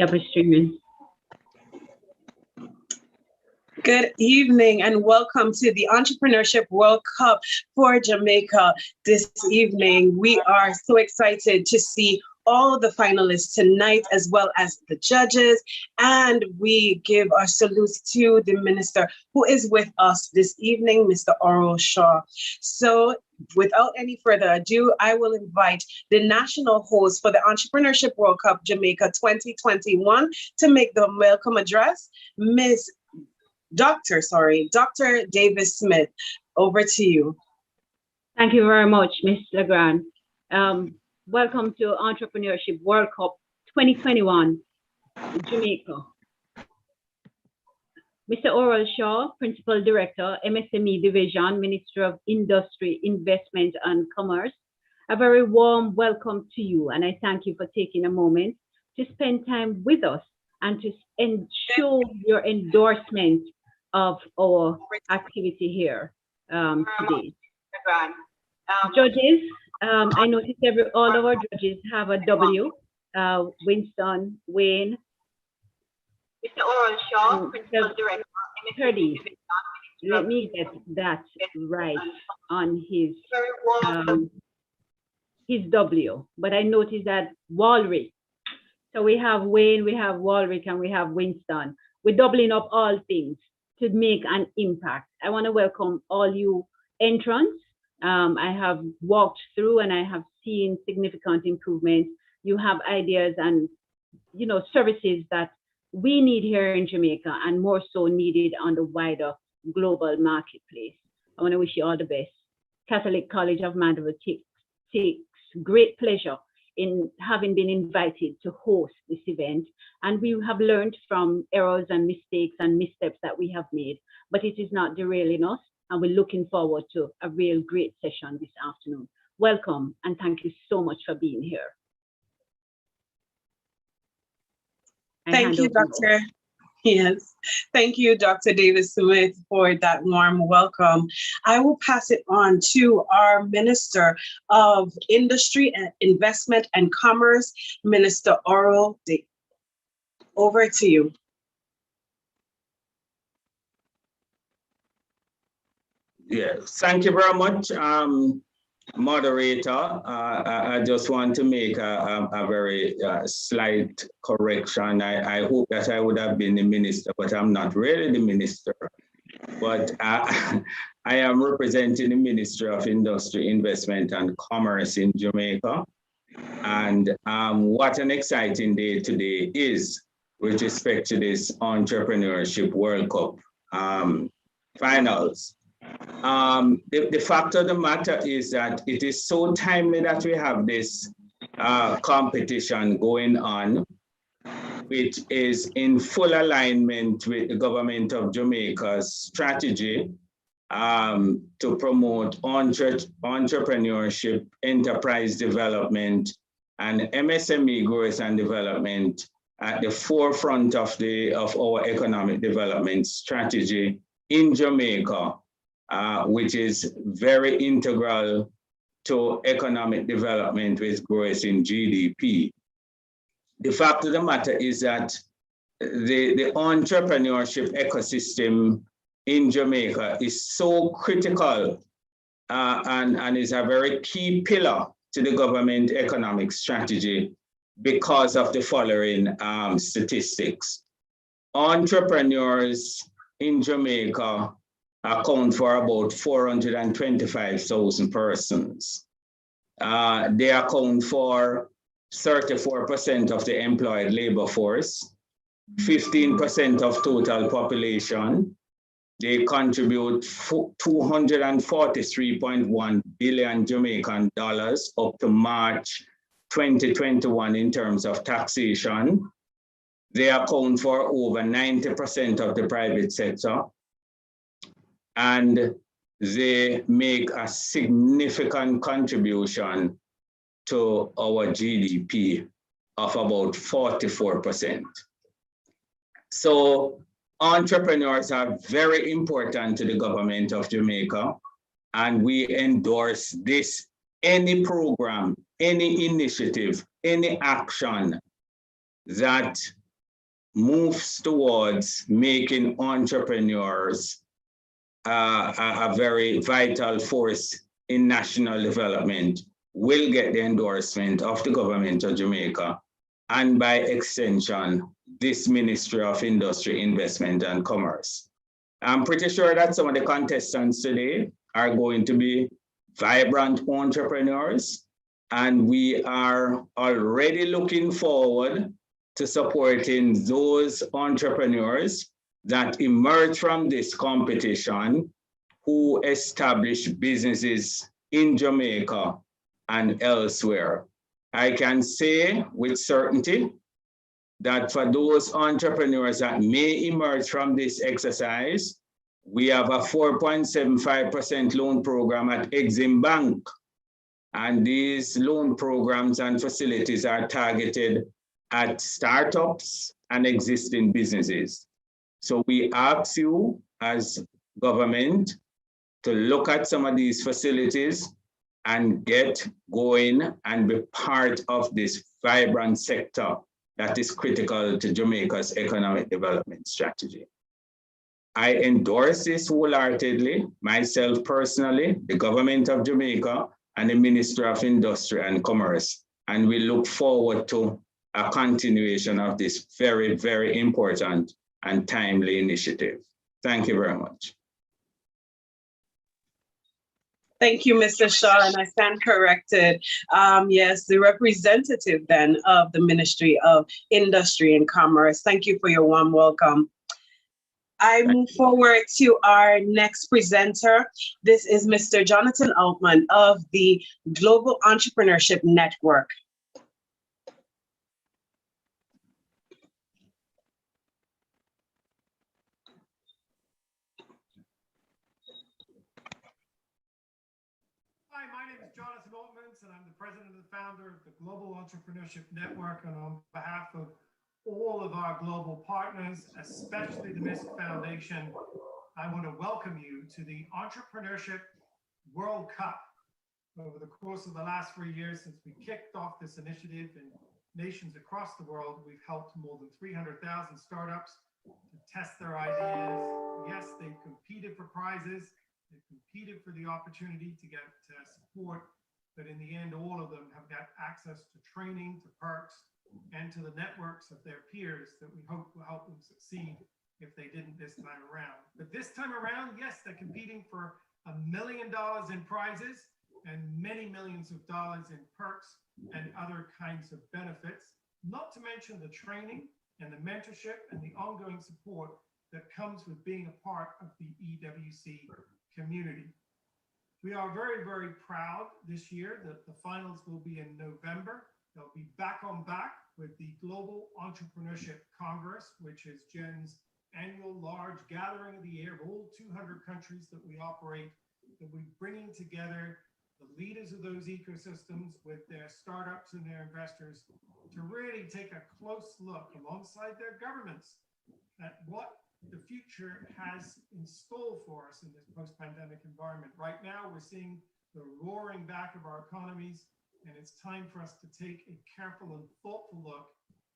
Yeah, we're streaming. Good evening and welcome to the Entrepreneurship World Cup for Jamaica this evening. We are so excited to see all the finalists tonight, as well as the judges. And we give our salutes to the minister who is with us this evening, Mr. Oral Shaw. So without any further ado, I will invite the national host for the Entrepreneurship World Cup Jamaica 2021 to make the welcome address, Dr. Davis Smith. Over to you. Thank you very much, Ms. Legrand. Welcome to Entrepreneurship World Cup 2021 in Jamaica. Mr. Oral Shaw, Principal Director, MSME Division, Minister of Industry, Investment and Commerce. A very warm welcome to you, and I thank you for taking a moment to spend time with us and to show your endorsement of our activity here today. Judges, I noticed all of our judges have a W. Winston, Wayne, Mr. Oral Shaw, Principal Director. 30. Let me get that right on his W. But I noticed that Walrick. So we have Wayne, we have Walrick, and we have Winston. We're doubling up all things to make an impact. I want to welcome all you entrants. I have walked through and I have seen significant improvements. You have ideas and services that we need here in Jamaica and more so needed on the wider global marketplace. I want to wish you all the best. Catholic College of Mandeville takes great pleasure in having been invited to host this event. And we have learned from errors and mistakes and missteps that we have made, but it is not derailing us. And we're looking forward to a real great session this afternoon. Welcome, and thank you so much for being here. Thank you, Dr. Yes, thank you, Dr. Davis Smith, for that warm welcome. I will pass it on to our Minister of Industry and Investment and Commerce, Minister Oral. Over to you. Yeah, thank you very much, moderator. I just want to make a very slight correction. I hope that I would have been the minister, but I'm not really the minister. But I am representing the Ministry of Industry, Investment and Commerce in Jamaica. And what an exciting day today is with respect to this Entrepreneurship World Cup finals. The fact of the matter is that it is so timely that we have this competition going on, which is in full alignment with the government of Jamaica's strategy to promote entrepreneurship, enterprise development, and MSME growth and development at the forefront of our economic development strategy in Jamaica. Which is very integral to economic development with growth in GDP. The fact of the matter is that the entrepreneurship ecosystem in Jamaica is so critical and is a very key pillar to the government economic strategy because of the following statistics. Entrepreneurs in Jamaica account for about 425,000 persons. They account for 34% of the employed labor force, 15% of total population. They contribute 243.1 billion Jamaican dollars up to March 2021 in terms of taxation. They account for over 90% of the private sector. And they make a significant contribution to our GDP of about 44%. So entrepreneurs are very important to the government of Jamaica, and we endorse this, any program, any initiative, any action that moves towards making entrepreneurs a very vital force in national development will get the endorsement of the government of Jamaica, and by extension, this Ministry of Industry, Investment and Commerce. I'm pretty sure that some of the contestants today are going to be vibrant entrepreneurs, and we are already looking forward to supporting those entrepreneurs that emerge from this competition who establish businesses in Jamaica and elsewhere. I can say with certainty that for those entrepreneurs that may emerge from this exercise, we have a 4.75% loan program at Exim Bank. And these loan programs and facilities are targeted at startups and existing businesses. So we ask you as government to look at some of these facilities and get going and be part of this vibrant sector that is critical to Jamaica's economic development strategy. I endorse this wholeheartedly, myself personally, the government of Jamaica, and the Ministry of Industry and Commerce. And we look forward to a continuation of this very, very important and timely initiative. Thank you very much. Thank you, Mr. Shaw, and I stand corrected. Yes, the representative then of the Ministry of Industry and Commerce. Thank you for your warm welcome. I move forward to our next presenter. This is Mr. Jonathan Altman of the Global Entrepreneurship Network. Hi, my name is Jonathan Altman, and I'm the president and the founder of the Global Entrepreneurship Network. And on behalf of all of our global partners, especially the MISC Foundation, I want to welcome you to the Entrepreneurship World Cup. Over the course of the last 3 years since we kicked off this initiative in nations across the world, we've helped more than 300,000 startups to test their ideas. Yes, they've competed for prizes. They've competed for the opportunity to get support, but in the end, all of them have got access to training, to perks, and to the networks of their peers that we hope will help them succeed if they didn't this time around. But this time around, yes, they're competing for $1 million in prizes and many millions of dollars in perks and other kinds of benefits, not to mention the training and the mentorship and the ongoing support that comes with being a part of the EWC community. We are very, very proud this year that the finals will be in November. They'll be back on back with the Global Entrepreneurship Congress, which is Jen's annual large gathering of the year of all 200 countries that we operate, that we're bringing together the leaders of those ecosystems with their startups and their investors to really take a close look alongside their governments at what the future has in store for us in this post-pandemic environment. Right now, we're seeing the roaring back of our economies, and it's time for us to take a careful and thoughtful look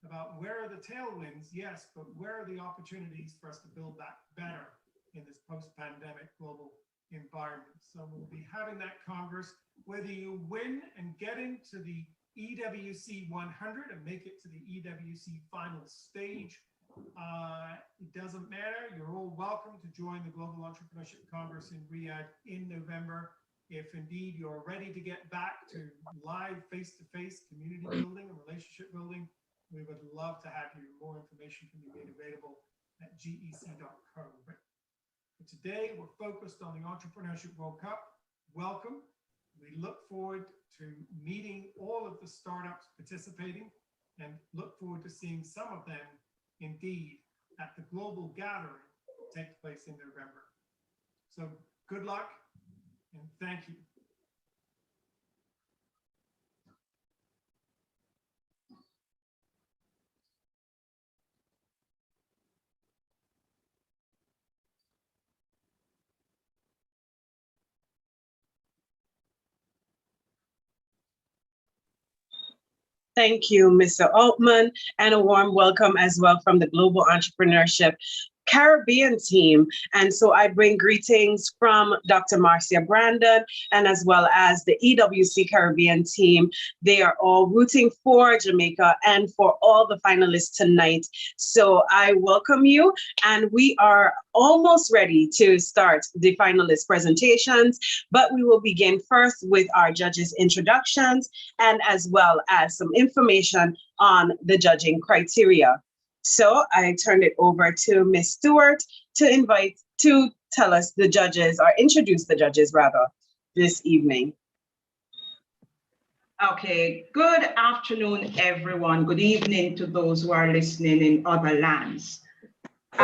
about where are the tailwinds, yes, but where are the opportunities for us to build back better in this post-pandemic global environment. So we'll be having that Congress. Whether you win and get into the EWC 100 and make it to the EWC final stage, it doesn't matter. You're all welcome to join the Global Entrepreneurship Congress in Riyadh in November. If indeed you're ready to get back to live face-to-face community building and relationship building, we would love to have you. More information can be made available at gec.co. But today, we're focused on the Entrepreneurship World Cup. Welcome. We look forward to meeting all of the startups participating and look forward to seeing some of them indeed at the global gathering that takes place in November. So good luck and thank you. Thank you, Mr. Altman, and a warm welcome as well from the Global Entrepreneurship Caribbean team. And so I bring greetings from Dr. Marcia Brandon and as well as the EWC Caribbean team. They are all rooting for Jamaica and for all the finalists tonight. So I welcome you, and we are almost ready to start the finalist presentations, but we will begin first with our judges' introductions and as well as some information on the judging criteria. So I turn it over to Ms. Stewart to tell us the judges, or introduce the judges rather, this evening. Okay, good afternoon, everyone. Good evening to those who are listening in other lands. This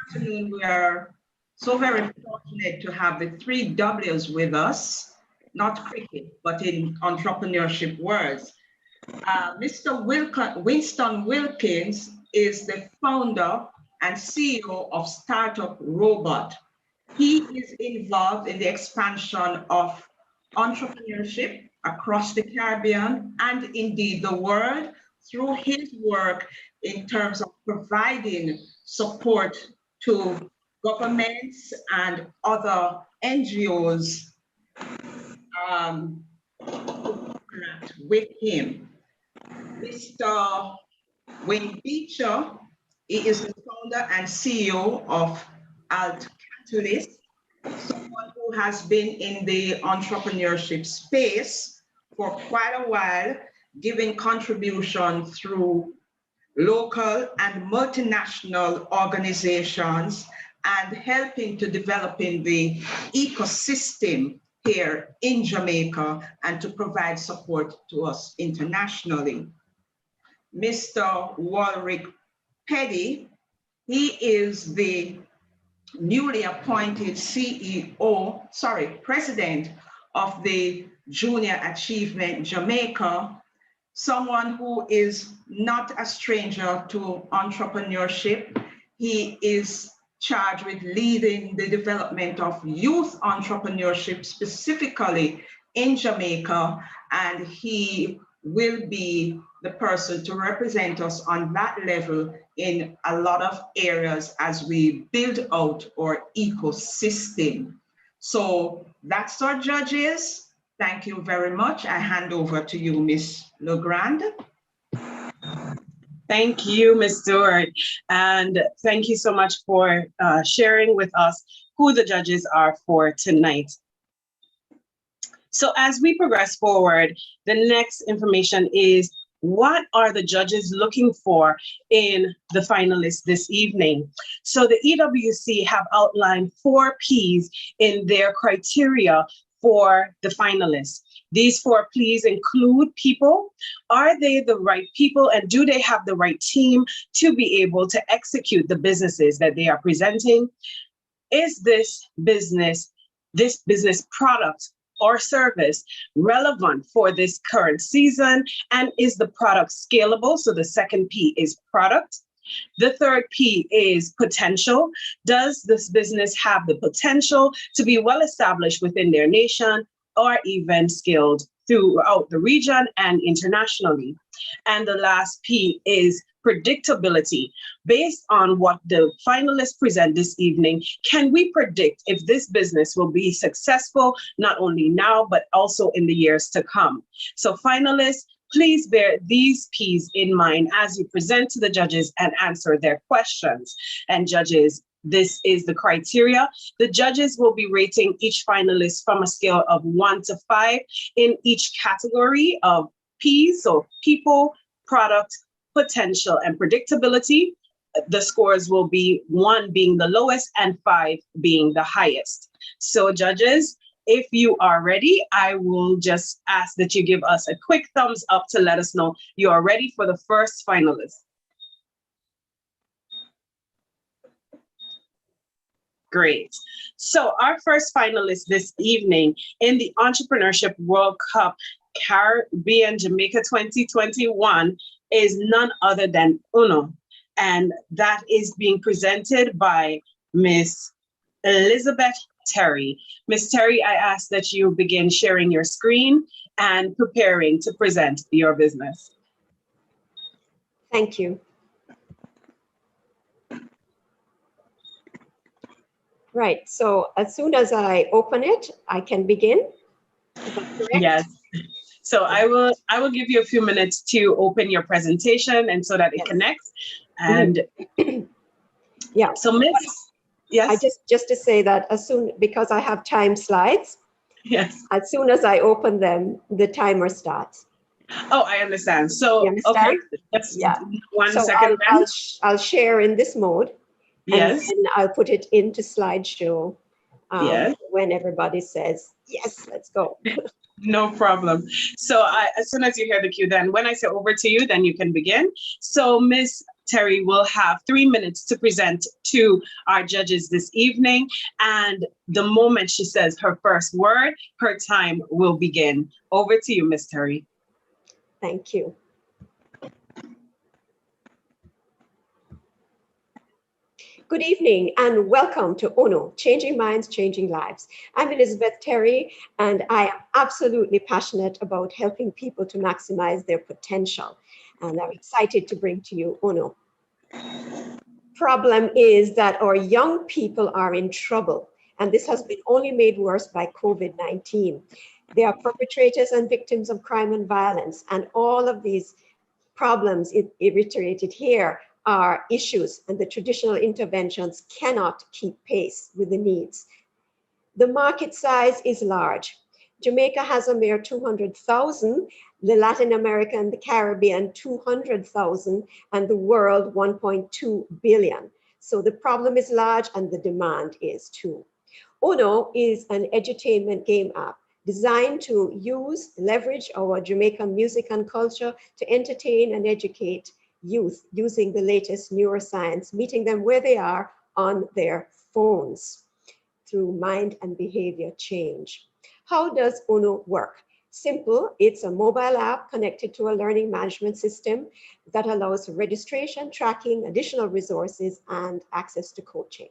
afternoon, we are so very fortunate to have the three W's with us, not cricket, but in entrepreneurship words. Mr. Winston Wilkins is the founder and CEO of Startup Robot. He is involved in the expansion of entrepreneurship across the Caribbean and indeed the world through his work in terms of providing support to governments and other NGOs with him. Mr. Wayne Beecher, he is the founder and CEO of Alt Catalyst, someone who has been in the entrepreneurship space for quite a while, giving contribution through local and multinational organizations and helping to developing the ecosystem here in Jamaica and to provide support to us internationally. Mr. Warwick Petty, he is the newly appointed president of the Junior Achievement Jamaica, someone who is not a stranger to entrepreneurship. He is charged with leading the development of youth entrepreneurship, specifically in Jamaica, and he will be the person to represent us on that level in a lot of areas as we build out our ecosystem. So that's our judges. Thank you very much. I hand over to you, Ms. Legrand. Thank you, Ms. Stewart. And thank you so much for sharing with us who the judges are for tonight. So as we progress forward, the next information is, what are the judges looking for in the finalists this evening? So the EWC have outlined 4 Ps in their criteria for the finalists. These 4 Ps include people. Are they the right people, and do they have the right team to be able to execute the businesses that they are presenting? Is this business product or service relevant for this current season? And is the product scalable? So the second P is product. The third P is potential. Does this business have the potential to be well established within their nation or even scaled throughout the region and internationally? And the last P is predictability. Based on what the finalists present this evening, can we predict if this business will be successful, not only now, but also in the years to come? So finalists, please bear these P's in mind as you present to the judges and answer their questions. And judges, this is the criteria. The judges will be rating each finalist from a scale of 1 to 5 in each category of P's, so people, product, potential, and predictability. The scores will be 1 being the lowest and 5 being the highest. So judges, if you are ready, I will just ask that you give us a quick thumbs up to let us know you are ready for the first finalist. Great. So our first finalist this evening in the Entrepreneurship World Cup Caribbean Jamaica 2021 is none other than UNO. And that is being presented by Miss Elizabeth Terry. Miss Terry, I ask that you begin sharing your screen and preparing to present your business. Thank you. Right, so as soon as I open it, I can begin. Is that correct? Yes. So I will give you a few minutes to open your presentation and so that it connects. And yeah. So Miss, yes. I just to say that because I have time slides. Yes. As soon as I open them, the timer starts. Oh, I understand. So, You understand? okay, just Yeah. one so second. I'll share in this mode. Yes. And then I'll put it into slideshow Yes. when everybody says, yes, let's go. No problem. So as soon as you hear the cue, then when I say over to you, then you can begin. So Miss Terry will have 3 minutes to present to our judges this evening. And the moment she says her first word, her time will begin. Over to you, Miss Terry. Thank you. Good evening and welcome to ONO, Changing Minds, Changing Lives. I'm Elizabeth Terry and I am absolutely passionate about helping people to maximize their potential. And I'm excited to bring to you ONO. Problem is that our young people are in trouble, and this has been only made worse by COVID-19. They are perpetrators and victims of crime and violence, and all of these problems iterated here are issues, and the traditional interventions cannot keep pace with the needs. The market size is large. Jamaica has a mere 200,000, the Latin America and the Caribbean 200,000, and the world 1.2 billion. So the problem is large and the demand is too. ONO is an edutainment game app designed to leverage our Jamaican music and culture to entertain and educate youth using the latest neuroscience, meeting them where they are on their phones through mind and behavior change. How does ONO work? Simple, it's a mobile app connected to a learning management system that allows registration, tracking, additional resources, and access to coaching.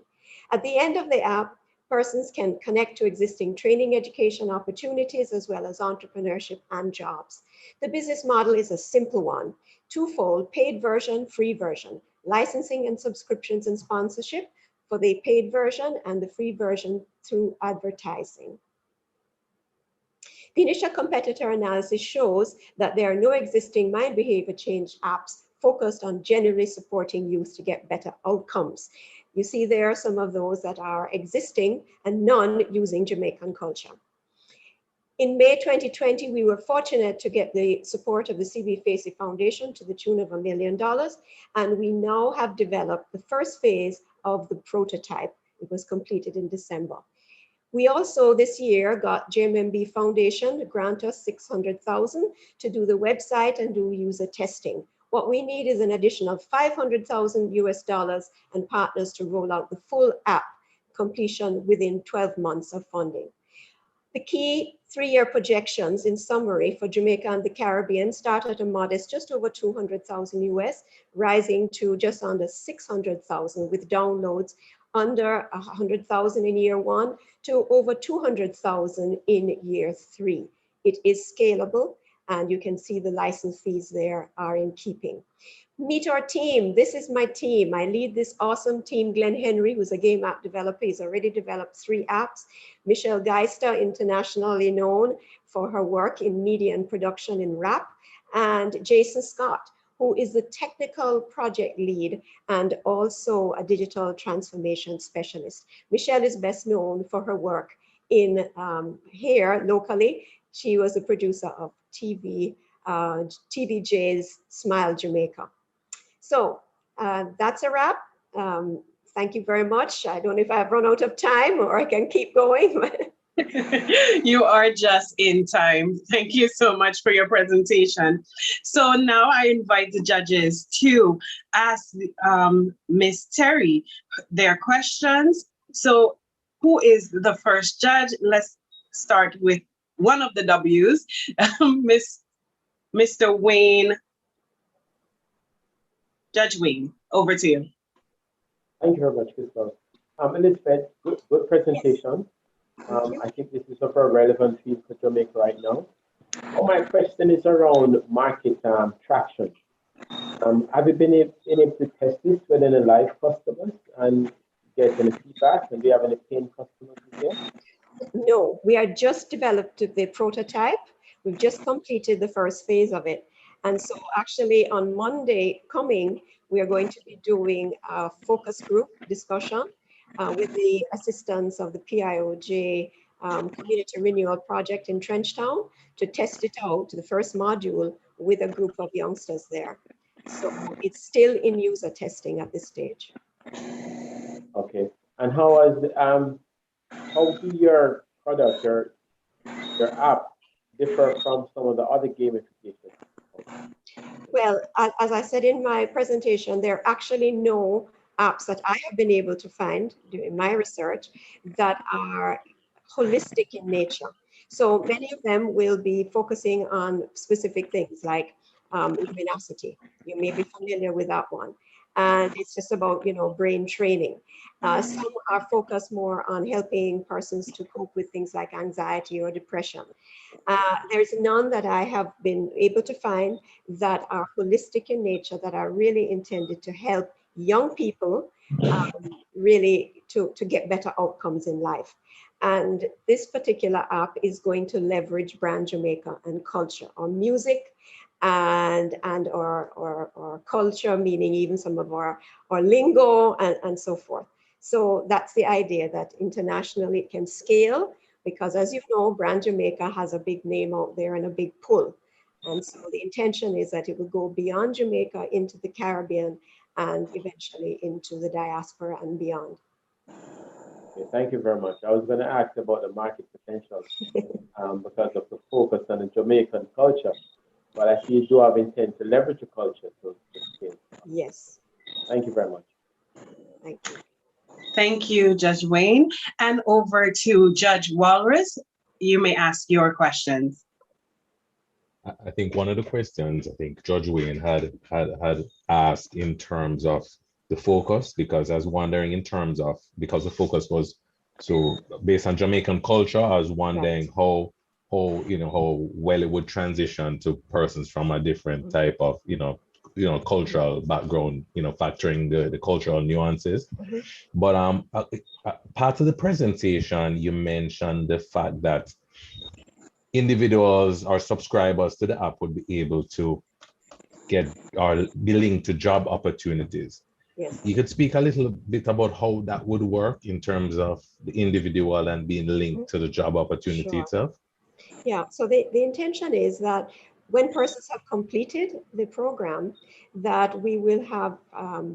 At the end of the app, persons can connect to existing training education opportunities as well as entrepreneurship and jobs. The business model is a simple one, twofold, paid version, free version, licensing and subscriptions and sponsorship for the paid version and the free version through advertising. The initial competitor analysis shows that there are no existing mind behavior change apps focused on generally supporting youth to get better outcomes. You see there are some of those that are existing and none using Jamaican culture. In May 2020, we were fortunate to get the support of the C.B. Facey Foundation to the tune of $1 million, and we now have developed the first phase of the prototype. It was completed in December. We also this year got JMMB Foundation to grant us $600,000 to do the website and do user testing. What we need is an additional $500,000 US and partners to roll out the full app completion within 12 months of funding. The key 3-year projections in summary for Jamaica and the Caribbean start at a modest just over 200,000 US, rising to just under 600,000 with downloads under 100,000 in year 1 to over 200,000 in year 3. It is scalable, and you can see the license fees there are in keeping. Meet our team. This is my team. I lead this awesome team. Glenn Henry, who's a game app developer, he's already developed 3 apps. Michelle Geister, internationally known for her work in media and production in rap. And Jason Scott, who is the technical project lead and also a digital transformation specialist. Michelle is best known for her work in here locally. She was a producer of TVJ's Smile Jamaica. So that's a wrap. Thank you very much. I don't know if I've run out of time or I can keep going. You are just in time. Thank you so much for your presentation. So now I invite the judges to ask Ms. Terry their questions. So who is the first judge? Let's start with one of the W's, Mr. Wayne. Judge Wayne, over to you. Thank you very much, Crystal. Elizabeth, good presentation. I think this is a very relevant field for Jamaica right now. My question is around market traction. Have you been able to test this with any live customers and get any feedback? And do you have any paying customers here? No, we are just developed the prototype. We've just completed the first phase of it. And so actually on Monday coming, we are going to be doing a focus group discussion with the assistance of the PIOJ Community Renewal Project in Trenchtown to test it out, the first module, with a group of youngsters there. So it's still in user testing at this stage. Okay. And how is the how do your product, your app, differ from some of the other gamification? Well, as I said in my presentation, there are actually no apps that I have been able to find during my research that are holistic in nature. So many of them will be focusing on specific things like luminosity. You may be familiar with that one. And it's just about, brain training. Some are focused more on helping persons to cope with things like anxiety or depression. There's none that I have been able to find that are holistic in nature, that are really intended to help young people really to get better outcomes in life. And this particular app is going to leverage Brand Jamaica and culture, or music, and our culture, meaning even some of our lingo and so forth. So that's the idea, that internationally it can scale, because as you know, Brand Jamaica has a big name out there and a big pull. And so the intention is that it will go beyond Jamaica into the Caribbean and eventually into the diaspora and beyond. Okay, thank you very much. I was going to ask about the market potential because of the focus on the Jamaican culture. But I see you do have intent to leverage the culture to scale. Yes. Thank you very much. Thank you. Thank you, Judge Wayne. And over to Judge Walrus. You may ask your questions. I think one of the questions I think Judge Wayne had asked in terms of the focus, because I was wondering in terms of, because the focus was so based on Jamaican culture, I was wondering how well it would transition to persons from a different type of cultural background, factoring the cultural nuances. But part of the presentation, you mentioned the fact that individuals or subscribers to the app would be able to get or be linked to job opportunities. Yes. You could speak a little bit about how that would work in terms of the individual and being linked to the job opportunity itself. Yeah, so the intention is that when persons have completed the program, that we will have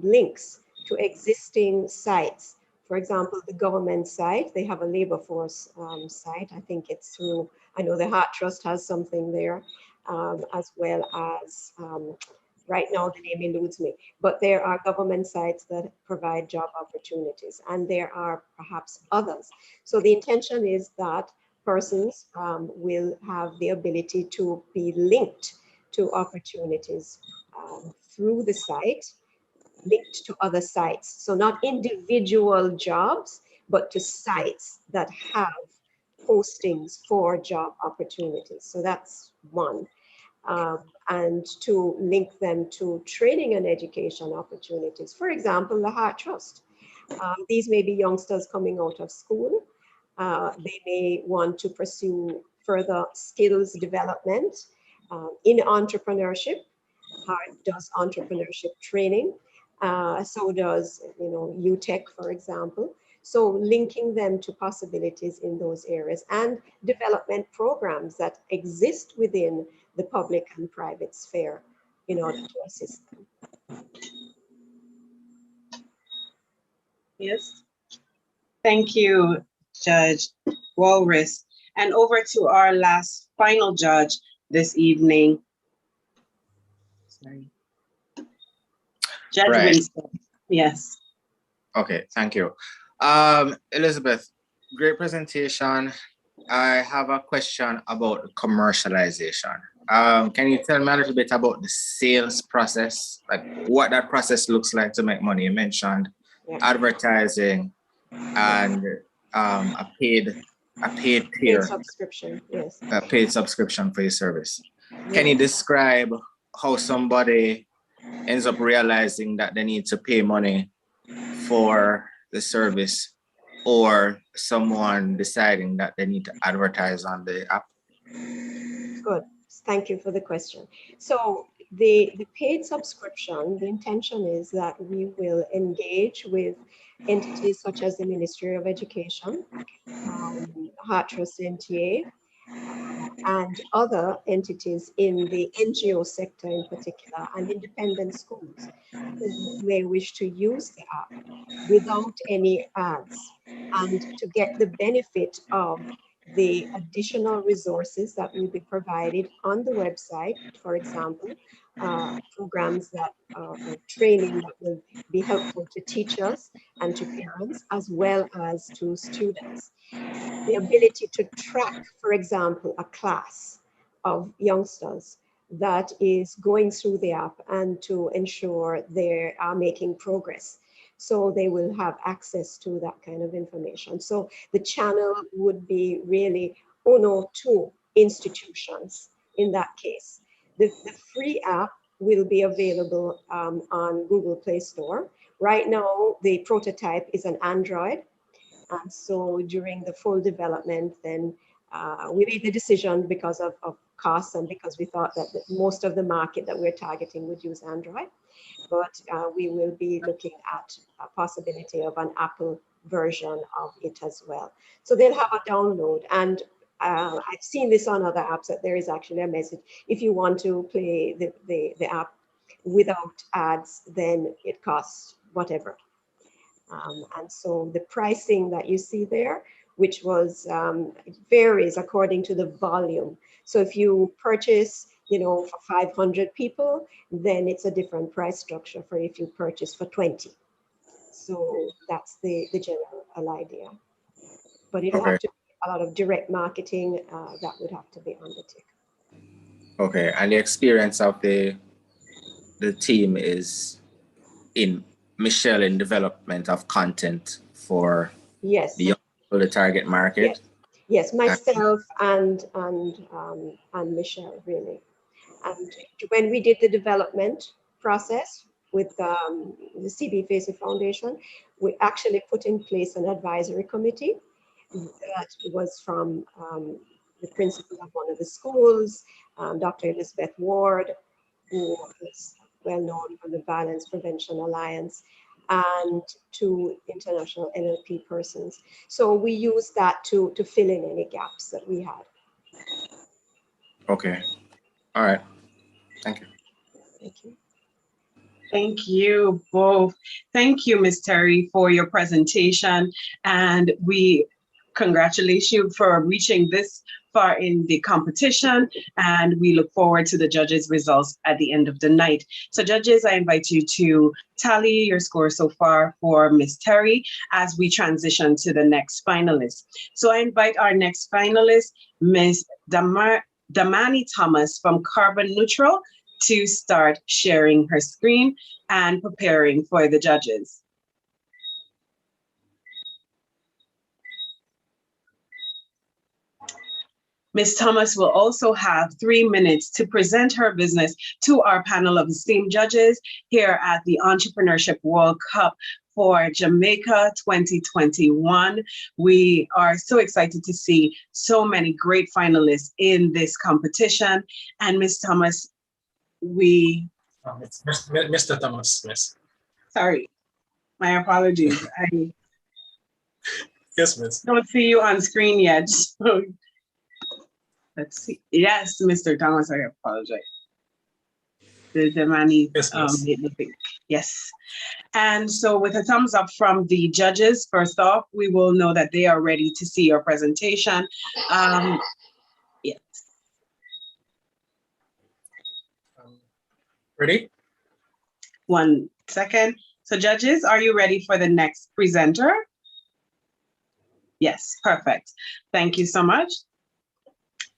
links to existing sites. For example, the government site, they have a labor force site. I think it's through, I know the Heart Trust has something there, as well as, right now the name eludes me, but there are government sites that provide job opportunities, and there are perhaps others. So the intention is that persons will have the ability to be linked to opportunities through the site, linked to other sites. So not individual jobs, but to sites that have postings for job opportunities. So that's one. And to link them to training and education opportunities. For example, the Heart Trust. These may be youngsters coming out of school. They may want to pursue further skills development in entrepreneurship. Heart does entrepreneurship training. So does, UTech, for example. So linking them to possibilities in those areas and development programs that exist within the public and private sphere in order to assist them. Yes. Thank you, Judge Walrus. And over to our last final judge this evening. Sorry. Judge Winston. Yes. Okay, thank you. Elizabeth, great presentation. I have a question about commercialization. Can you tell me a little bit about the sales process, like what that process looks like to make money? You mentioned advertising and a paid tier, subscription, yes. A paid subscription for your service. Can you describe how somebody ends up realizing that they need to pay money for the service, or someone deciding that they need to advertise on the app? Good. Thank you for the question. So the paid subscription, the intention is that we will engage with entities such as the Ministry of Education, Heart Trust NTA, and other entities in the NGO sector in particular, and independent schools who may wish to use the app without any ads, and to get the benefit of the additional resources that will be provided on the website, for example, programs that or training that will be helpful to teachers and to parents, as well as to students. The ability to track, for example, a class of youngsters that is going through the app and to ensure they are making progress. So they will have access to that kind of information. So the channel would be really uno to institutions in that case. The free app will be available on Google Play Store. Right now, the prototype is an Android. And so during the full development, then we made the decision because of costs and because we thought that most of the market that we're targeting would use Android. But we will be looking at a possibility of an Apple version of it as well. So they'll have a download. And I've seen this on other apps that there is actually a message. If you want to play the app without ads, then it costs whatever. And so the pricing that you see there, which was, it varies according to the volume. So if you purchase, for 500 people, then it's a different price structure for if you purchase for 20. So that's the general idea. But it'll have to be a lot of direct marketing that would have to be undertaken. Okay, and the experience of the team is in Michelle in development of content for the target market. Yes, myself and Michelle really. And when we did the development process with the CB Facey Foundation, we actually put in place an advisory committee that was from the principal of one of the schools, Dr. Elizabeth Ward, who is well known for the Violence Prevention Alliance, and two international NLP persons. So we used that to fill in any gaps that we had. Okay. All right. Thank you. Thank you. Thank you both. Thank you, Ms. Terry, for your presentation. And we congratulate you for reaching this far in the competition. And we look forward to the judges' results at the end of the night. So judges, I invite you to tally your score so far for Ms. Terry as we transition to the next finalist. So I invite our next finalist, Ms. Damani Thomas from Carbon Neutral, to start sharing her screen and preparing for the judges. Ms. Thomas will also have 3 minutes to present her business to our panel of esteemed judges here at the Entrepreneurship World Cup for Jamaica 2021. We are so excited to see so many great finalists in this competition. And Ms. Thomas, Mr. Thomas, yes. Sorry, my apologies. I Yes, miss. don't see you on screen yet. So let's see. Yes, Mr. Thomas, I apologize. The money, yes. And so with a thumbs up from the judges, first off, we will know that they are ready to see your presentation. Yes. Ready? 1 second. So judges, are you ready for the next presenter? Yes, perfect. Thank you so much.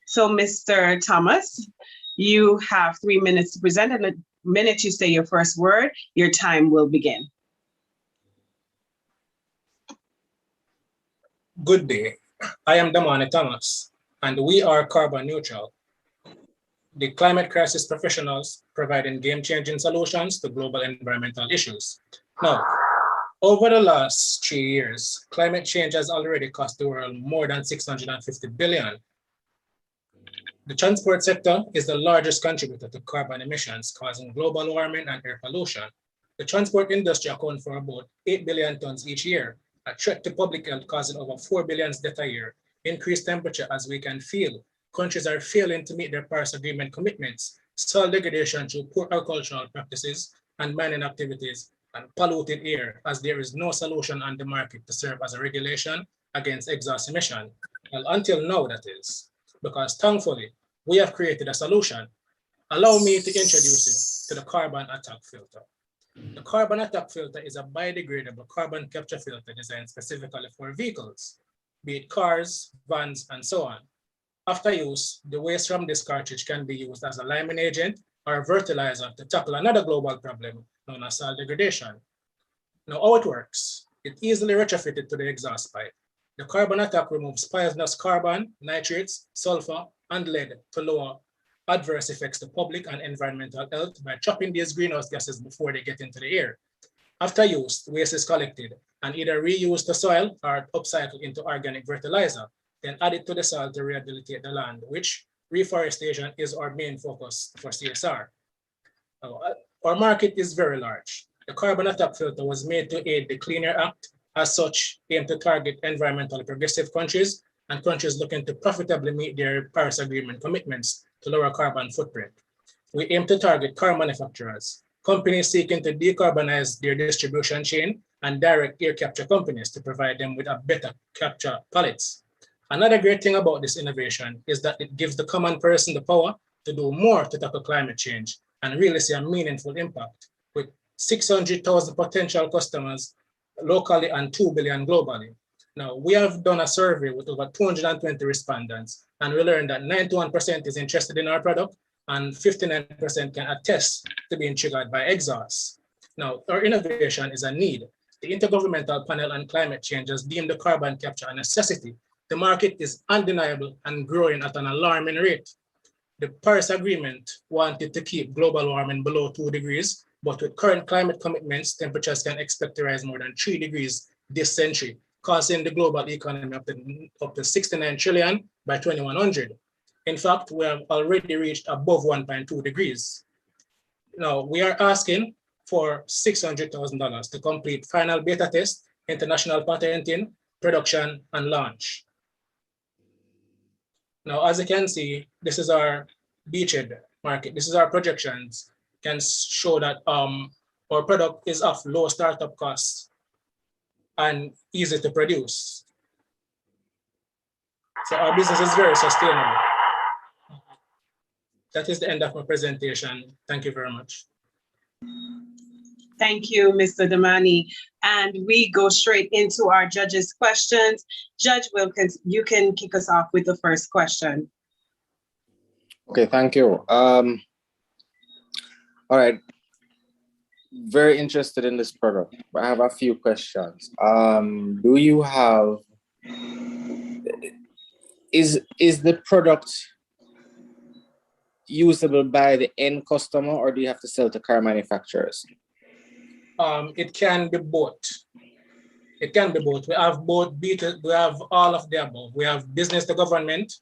So Mr. Thomas, you have 3 minutes to present, and the minute you say your first word, your time will begin. Good day. I am Damani Thomas, and we are Carbon Neutral. the climate crisis professionals providing game-changing solutions to global environmental issues. Now, over the last 3 years, climate change has already cost the world more than 650 billion. The transport sector is the largest contributor to carbon emissions, causing global warming and air pollution. The transport industry accounts for about 8 billion tons each year, a threat to public health causing over 4 billion deaths a year. Increased temperature, as we can feel. Countries are failing to meet their Paris Agreement commitments. Soil degradation through poor agricultural practices and mining activities, and polluted air, as there is no solution on the market to serve as a regulation against exhaust emission. Well, until now, that is. Because thankfully, we have created a solution. Allow me to introduce you to the carbon attack filter. The carbon attack filter is a biodegradable carbon capture filter designed specifically for vehicles, be it cars, vans, and so on. After use, the waste from this cartridge can be used as a liming agent or a fertilizer to tackle another global problem known as soil degradation. Now, how it works, it easily retrofitted to the exhaust pipe. The carbon attack removes poisonous carbon, nitrates, sulfur, and lead to lower adverse effects to public and environmental health by trapping these greenhouse gases before they get into the air. After use, waste is collected and either reused to soil or upcycled into organic fertilizer, then added to the soil to rehabilitate the land, which reforestation is our main focus for CSR. Our market is very large. The carbon attack filter was made to aid the Clean Air Act, as such, aimed to target environmentally progressive countries and countries looking to profitably meet their Paris Agreement commitments to lower carbon footprint. We aim to target car manufacturers, companies seeking to decarbonize their distribution chain, and direct air capture companies to provide them with a better capture pallets. Another great thing about this innovation is that it gives the common person the power to do more to tackle climate change and really see a meaningful impact, with 600,000 potential customers locally and 2 billion globally. Now, we have done a survey with over 220 respondents, and we learned that 91% is interested in our product and 59% can attest to being triggered by exhaust. Now, our innovation is a need. The Intergovernmental Panel on Climate Change has deemed the carbon capture a necessity. The market is undeniable and growing at an alarming rate. The Paris Agreement wanted to keep global warming below 2 degrees, but with current climate commitments, temperatures can expect to rise more than 3 degrees this century, causing the global economy up to 69 trillion by 2100. In fact, we have already reached above 1.2 degrees. Now, we are asking for $600,000 to complete final beta test, international patenting, production, and launch. Now, as you can see, this is our Beachhead market. This is our projections. Can show that our product is of low startup costs and easy to produce. So our business is very sustainable. That is the end of my presentation. Thank you very much. Thank you, Mr. Damani. And we go straight into our judges' questions. Judge Wilkins, you can kick us off with the first question. Okay, thank you. All right. Very interested in this product. I have a few questions. Do you have, is the product usable by the end customer, or do you have to sell to car manufacturers? It can be both. It can be both. We have both, we have all of the above. We have business to government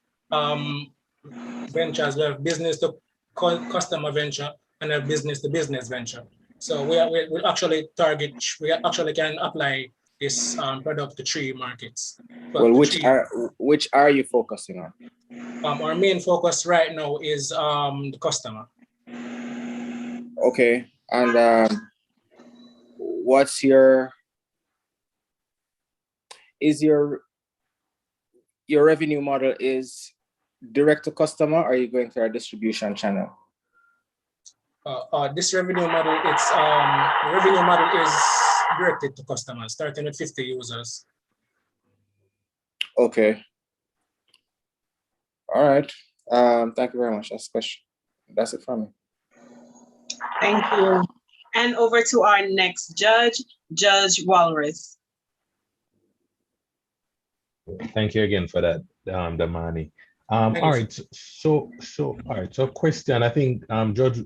ventures, we have business to customer venture, and a business to business venture. So we actually target, we actually can apply this product to 3 markets. Well, which are you focusing on? Our main focus right now is the customer. Okay, and what's your revenue model is direct to customer, or are you going through a distribution channel? This revenue model, revenue model is directed to customers, starting with 50 users. Okay. All right. Thank you very much. That's it from me. Thank you. And over to our next judge, Judge Walrus. Thank you again for that, Damani. All right. So all right. So question, I think Judge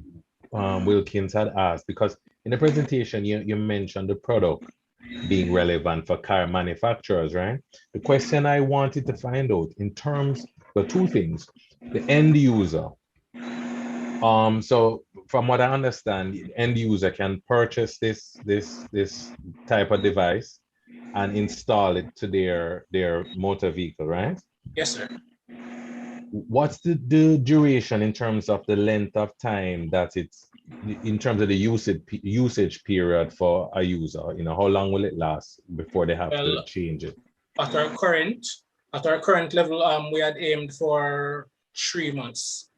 Wilkins had asked, because in the presentation you mentioned the product being relevant for car manufacturers, right? The question I wanted to find out in terms, well, two things. The end user. So from what I understand, the end user can purchase this type of device and install it to their motor vehicle, right? Yes, sir. What's the duration in terms of the length of time that it's in terms of the usage period for a user? You know, how long will it last before they have to change it? At our current level, we had aimed for 3 months.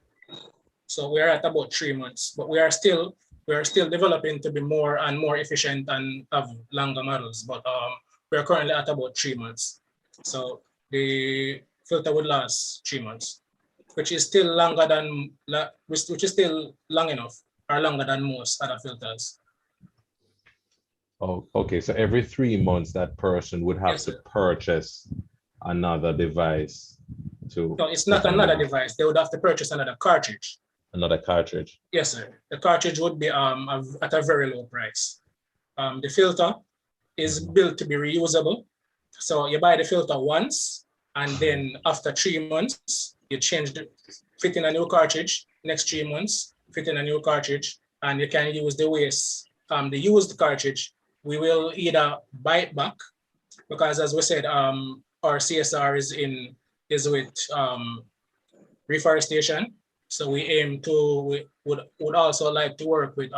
So we are at about 3 months, but we are still developing to be more and more efficient and have longer models. But we are currently at about 3 months. So the filter would last 3 months, which is still longer than, which is still long enough or longer than most other filters. Oh, okay. So every 3 months, that person would have to purchase another device to. No, it's not another device. They would have to purchase another cartridge. Another cartridge. Yes, sir. The cartridge would be at a very low price. The filter is built to be reusable. So you buy the filter once, and then after 3 months, you fit in a new cartridge. Next 3 months, fit in a new cartridge, and you can use the used cartridge. We will either buy it back, because as we said, our CSR is with reforestation. So we would also like to work with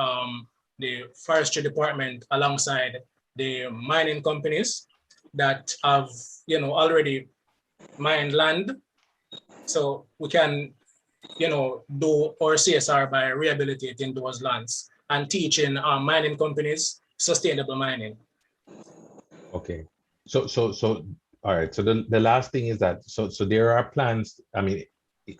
the forestry department alongside the mining companies that have already mined land. So we can do our CSR by rehabilitating those lands and teaching mining companies sustainable mining. Okay. So all right. So the last thing is that so there are plans. I mean,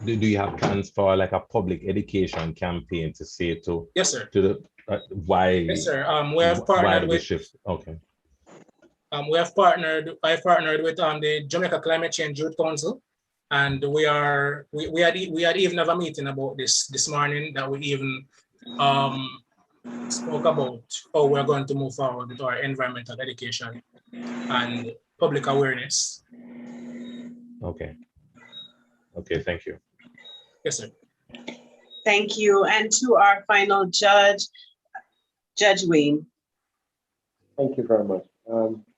do you have plans for like a public education campaign to say to yes, sir. To the why? Yes, sir. We have partnered with shift. Okay. I've partnered with the Jamaica Climate Change Youth Council, and we had even have a meeting about this morning that we even spoke about how we're going to move forward with our environmental education and public awareness. Okay. Okay, thank you. Yes, sir. Thank you. And to our final judge, Judge Wayne. Thank you very much.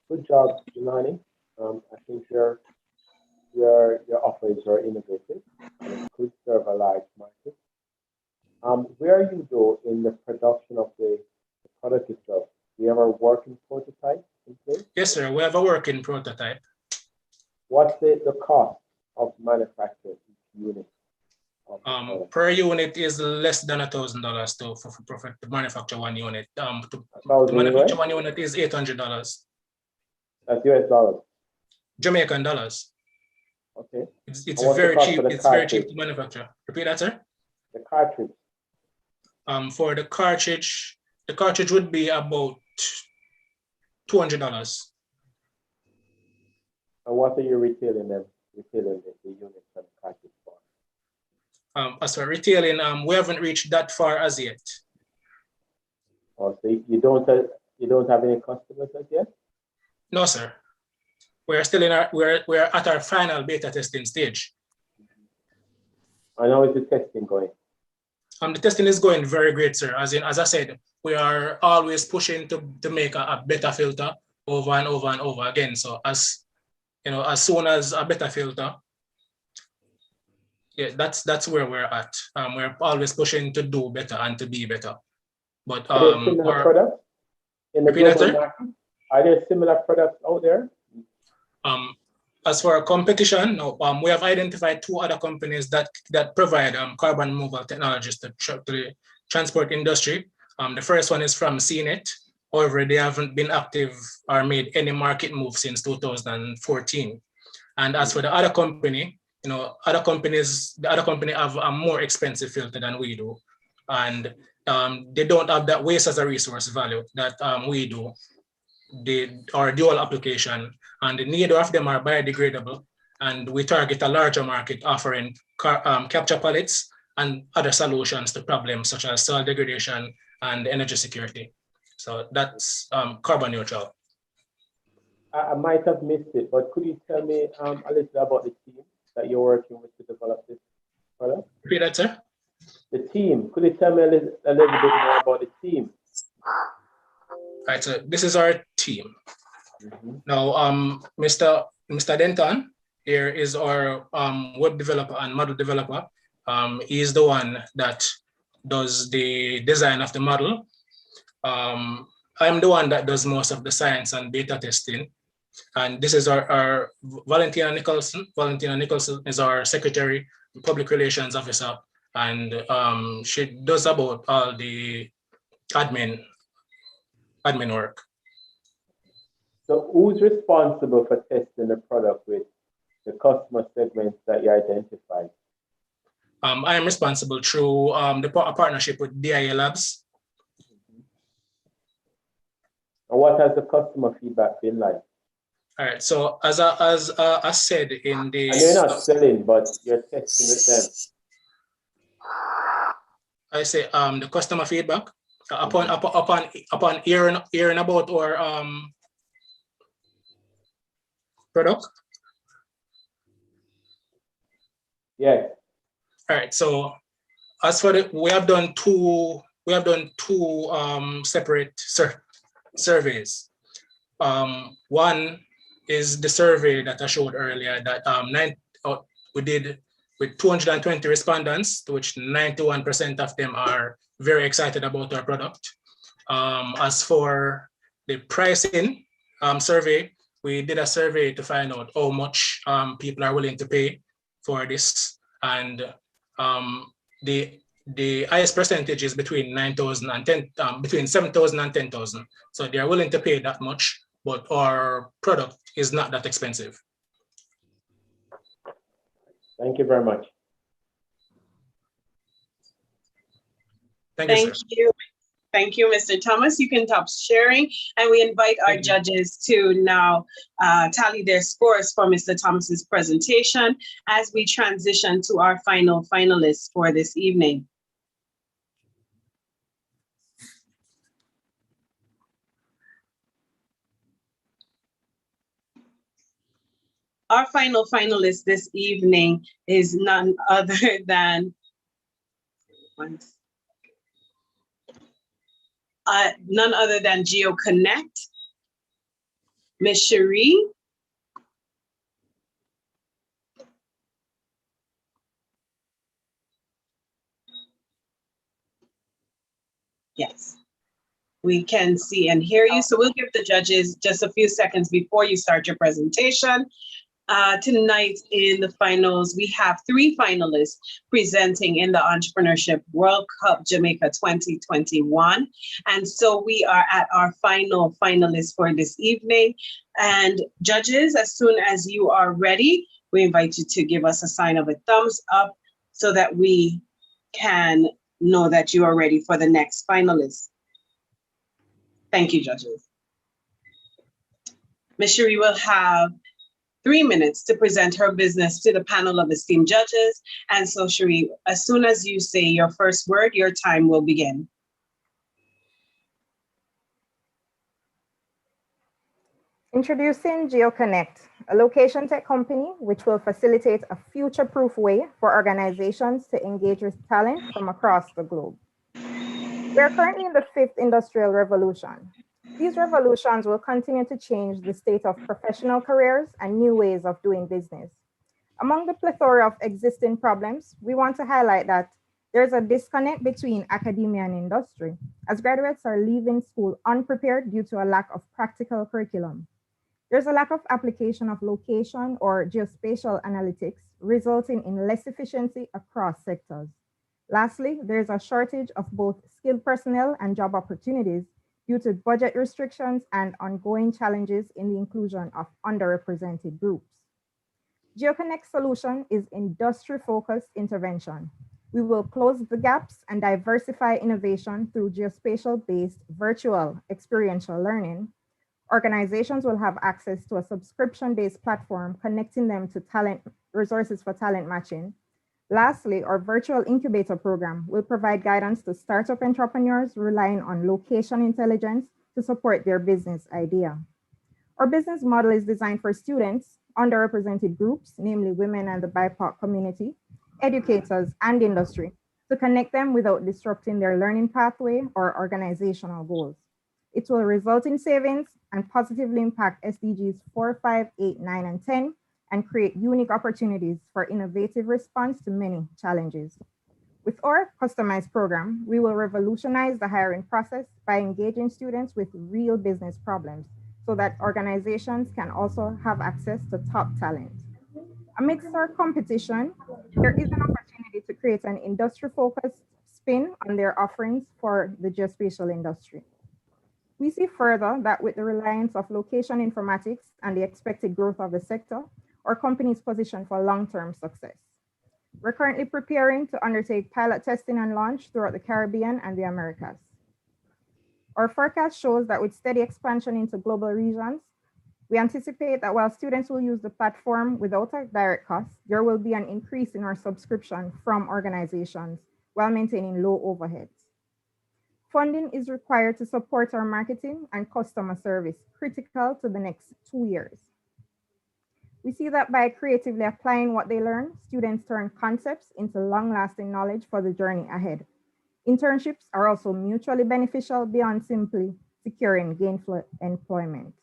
Good job, Jelani. I think your offers are innovative and it could serve a large market. Where are you though in the production of the product itself? Do you have a working prototype in place? Yes, sir. We have a working prototype. What's the cost of manufacturing each unit? Per unit is less than $1,000 to manufacture one unit. To manufacture one unit is $800. That's US dollars. Jamaican dollars. Okay. It's very cheap. It's very cheap to manufacture. Repeat that, sir. The cartridge. For the cartridge would be about $200. And what are you retailing the units and cartridge for? As for retailing, we haven't reached that far as yet. Oh, so you don't have any customers as yet? No, sir. We're still we're at our final beta testing stage. And how is the testing going? The testing is going very great, sir. As I said, we are always pushing to make a better filter over and over and over again. So as soon as a better filter, yeah, that's where we're at. We're always pushing to do better and to be better. But are there similar products in the global market? Are there similar products out there? As for competition, no. We have identified 2 other companies that provide carbon removal technologies to the transport industry. The first one is from CNET. However, they haven't been active or made any market move since 2014. And as for the other company, the other company have a more expensive filter than we do, and they don't have that waste as a resource value that we do. Our dual application, and neither of them are biodegradable, and we target a larger market offering capture pallets and other solutions to problems such as soil degradation and energy security. So that's carbon neutral. I might have missed it, but could you tell me a little about the team that you're working with to develop this product? Repeat that, sir? The team. Could you tell me a little bit more about the team? Right, so this is our team. Now, Mr. Denton here is our web developer and model developer. He is the one that does the design of the model. I'm the one that does most of the science and beta testing. And this is our Valentina Nicholson. Valentina Nicholson is our secretary, public relations officer, and she does about all the admin work. So who's responsible for testing the product with the customer segments that you identified? I am responsible through a partnership with DIA Labs. And what has the customer feedback been like? All right, so as I said in the... And you're not selling, but you're testing with them. I say the customer feedback upon hearing about our product. Yes. All right. So as for we have done two separate surveys. One is the survey that I showed earlier that we did with 220 respondents, to which 91% of them are very excited about our product. As for the pricing survey, we did a survey to find out how much people are willing to pay for this, and the highest percentage is between 9,000 and 10, between 7,000 and 10,000. So they are willing to pay that much, but our product is not that expensive. Thank you very much. Thank you. Thank you, Mr. Thomas. You can stop sharing, and we invite our judges to now tally their scores for Mr. Thomas's presentation as we transition to our final finalists for this evening. Our final finalist this evening is none other than GeoConnect, Ms. Cherie, yes, we can see and hear you. So we'll give the judges just a few seconds before you start your presentation. Tonight in the finals, we have 3 finalists presenting in the Entrepreneurship World Cup Jamaica 2021. And so we are at our final finalists for this evening. And judges, as soon as you are ready, we invite you to give us a sign of a thumbs up so that we can know that you are ready for the next finalist. Thank you, judges. Ms. Cherie will have 3 minutes to present her business to the panel of esteemed judges. And so, Cherie, as soon as you say your first word, your time will begin. Introducing GeoConnect, a location tech company which will facilitate a future-proof way for organizations to engage with talent from across the globe. We are currently in the 5th industrial revolution. These revolutions will continue to change the state of professional careers and new ways of doing business. Among the plethora of existing problems, we want to highlight that there's a disconnect between academia and industry, as graduates are leaving school unprepared due to a lack of practical curriculum. There's a lack of application of location or geospatial analytics, resulting in less efficiency across sectors. Lastly, there's a shortage of both skilled personnel and job opportunities due to budget restrictions and ongoing challenges in the inclusion of underrepresented groups. GeoConnect's solution is industry-focused intervention. We will close the gaps and diversify innovation through geospatial-based virtual experiential learning, Organizations will have access to a subscription-based platform connecting them to talent resources for talent matching. Lastly, our virtual incubator program will provide guidance to startup entrepreneurs relying on location intelligence to support their business idea. Our business model is designed for students, underrepresented groups, namely women and the BIPOC community, educators, and industry, to connect them without disrupting their learning pathway or organizational goals. It will result in savings and positively impact SDGs 4, 5, 8, 9, and 10, and create unique opportunities for innovative response to many challenges. With our customized program, we will revolutionize the hiring process by engaging students with real business problems so that organizations can also have access to top talent. Amidst our competition, there is an opportunity to create an industry-focused spin on their offerings for the geospatial industry. We see further that with the reliance of location informatics and the expected growth of the sector, our company is positioned for long-term success. We're currently preparing to undertake pilot testing and launch throughout the Caribbean and the Americas. Our forecast shows that with steady expansion into global regions, we anticipate that while students will use the platform without a direct cost, there will be an increase in our subscription from organizations while maintaining low overheads. Funding is required to support our marketing and customer service, critical to the next 2 years. We see that by creatively applying what they learn, students turn concepts into long-lasting knowledge for the journey ahead. Internships are also mutually beneficial beyond simply securing gainful employment.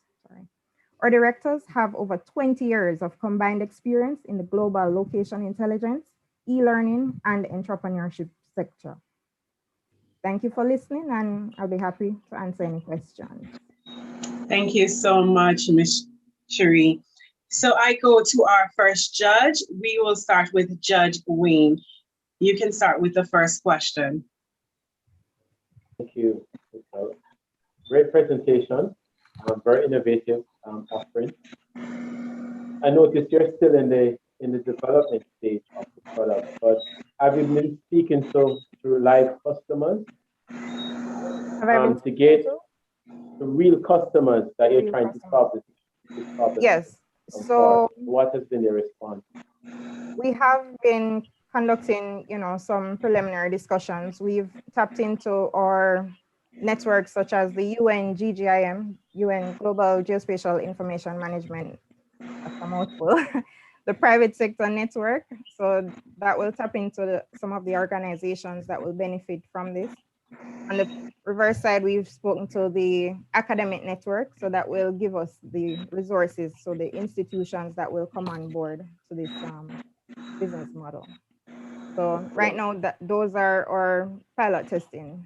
Our directors have over 20 years of combined experience in the global location intelligence, e-learning, and entrepreneurship sector. Thank you for listening, and I'll be happy to answer any questions. Thank you so much, Ms. Cherie. So I go to our first judge. We will start with Judge Wayne. You can start with the first question. Thank you. Great presentation, very innovative offering. I noticed you're still in the development stage of the product, but have you been speaking to live customers to get the real customers that you're trying to solve this problem? Yes. So what has been the response? We have been conducting, some preliminary discussions. We've tapped into our networks such as the UN GGIM, UN Global Geospatial Information Management, that's a mouthful, the private sector network. So that will tap into some of the organizations that will benefit from this. On the reverse side, we've spoken to the academic network, so that will give us the resources, so the institutions that will come on board to this business model. So right now, those are our pilot testing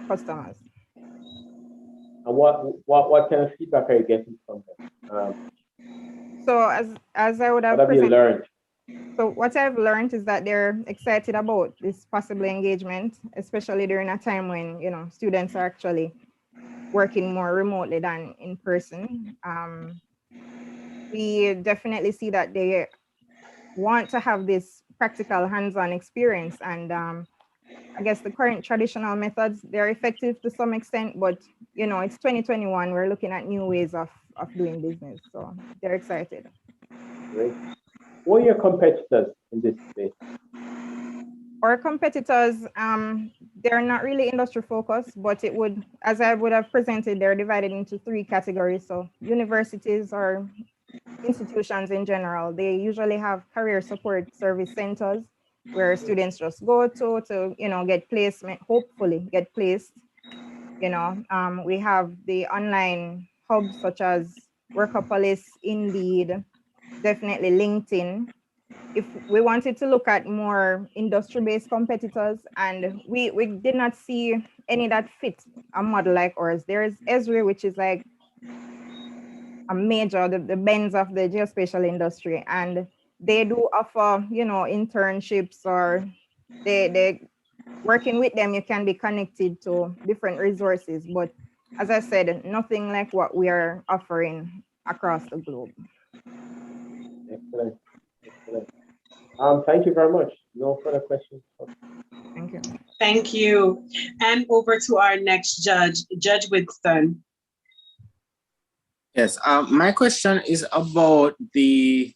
customers. And what kind of feedback are you getting from them? So as I would have what have you learned? So what I've learned is that they're excited about this possible engagement, especially during a time when students are actually working more remotely than in person. We definitely see that they want to have this practical hands-on experience, and I guess the current traditional methods, they're effective to some extent, but it's 2021, we're looking at new ways of doing business, so they're excited. Great. Who are your competitors in this space? Our competitors, they're not really industry focused, but it would, as I would have presented, they're divided into 3 categories. So universities or institutions in general, they usually have career support service centers where students just go to get placement, hopefully get placed. We have the online hubs such as Workopolis, Indeed, definitely LinkedIn. If we wanted to look at more industry-based competitors, and we did not see any that fit a model like ours. There is Esri, which is like a major, the Benz of the geospatial industry, and they do offer, internships, or they working with them, you can be connected to different resources. But as I said, nothing like what we are offering across the globe. Excellent. Excellent. Thank you very much. No further questions. Thank you. Thank you. And over to our next judge, Judge Winston. Yes, my question is about the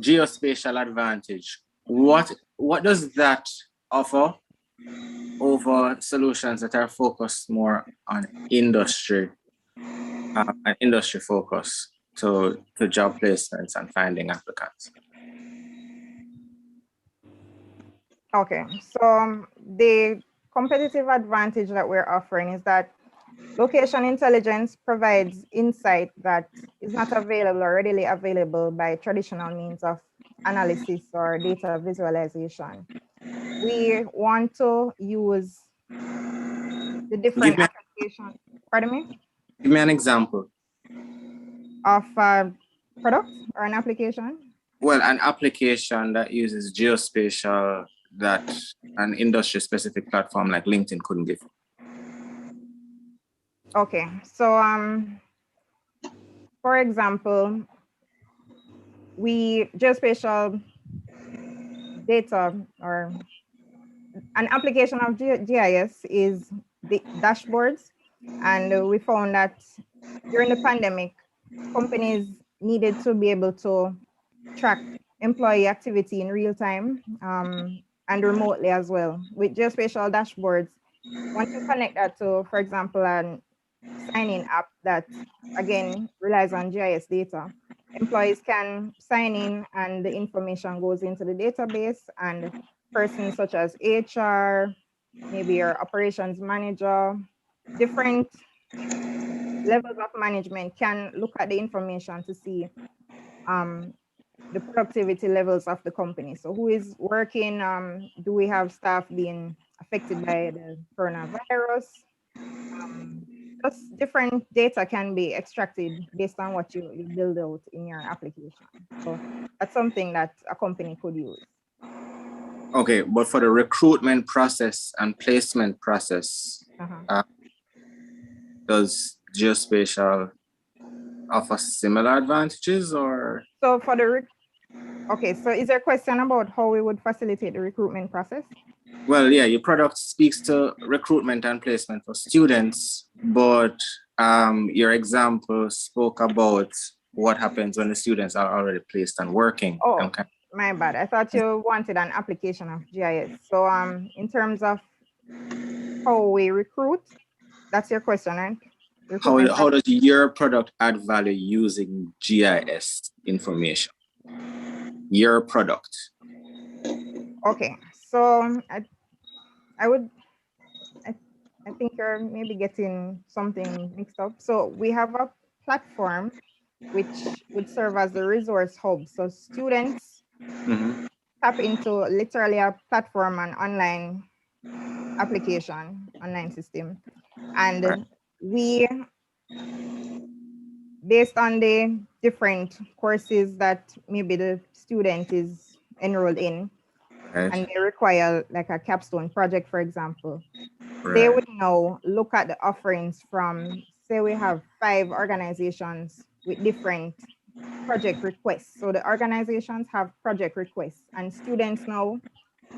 geospatial advantage. What does that offer over solutions that are focused more on industry, and industry focus to job placements and finding applicants? Okay, so the competitive advantage that we're offering is that location intelligence provides insight that is not available or readily available by traditional means of analysis or data visualization. We want to use the different applications. Pardon me? Give me an example. Of a product or an application? Well, an application that uses geospatial that an industry-specific platform like LinkedIn couldn't give. Okay, so for example, geospatial data or an application of GIS is the dashboards, and we found that during the pandemic, companies needed to be able to track employee activity in real time and remotely as well. With geospatial dashboards, once you connect that to, for example, an sign-in app that, again, relies on GIS data, employees can sign in and the information goes into the database, and persons such as HR, maybe your operations manager, different levels of management can look at the information to see the productivity levels of the company. So who is working? Do we have staff being affected by the coronavirus? Just different data can be extracted based on what you build out in your application. So that's something that a company could use. Okay, but for the recruitment process and placement process, does geospatial offer similar advantages, or? So for the okay, so is there a question about how we would facilitate the recruitment process? Well, yeah, your product speaks to recruitment and placement for students, but your example spoke about what happens when the students are already placed and working. Oh, okay. My bad. I thought you wanted an application of GIS. So in terms of how we recruit, that's your question, right? How does your product add value using GIS information? Your product. Okay, so I think you're maybe getting something mixed up. So we have a platform which would serve as the resource hub. So students tap into literally a platform, an online application, online system. And we, based on the different courses that maybe the student is enrolled in, and they require like a capstone project, for example, they would now look at the offerings from, say we have 5 organizations with different project requests. So the organizations have project requests, and students now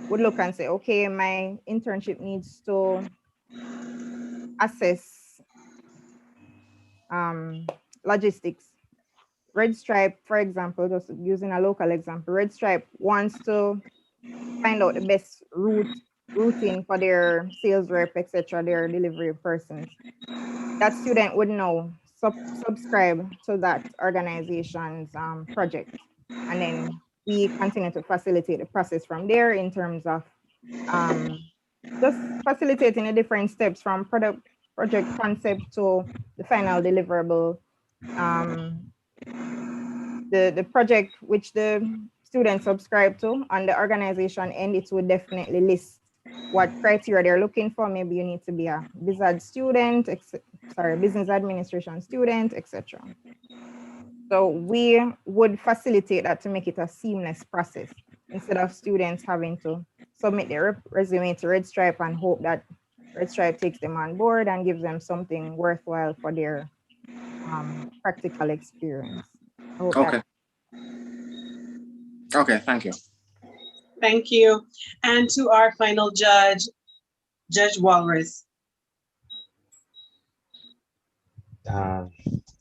would look and say, okay, my internship needs to assess logistics. Red Stripe, for example, just using a local example, Red Stripe wants to find out the best routing for their sales rep, etc., their delivery persons. That student would now subscribe to that organization's project. And then we continue to facilitate the process from there in terms of just facilitating the different steps from project concept to the final deliverable. The project which the students subscribe to on the organization end, it would definitely list what criteria they're looking for. Maybe you need to be a business student, business administration student, etc. So we would facilitate that to make it a seamless process instead of students having to submit their resume to Red Stripe and hope that Red Stripe takes them on board and gives them something worthwhile for their practical experience. Okay. Okay, thank you. Thank you. And to our final judge, Judge Walrus.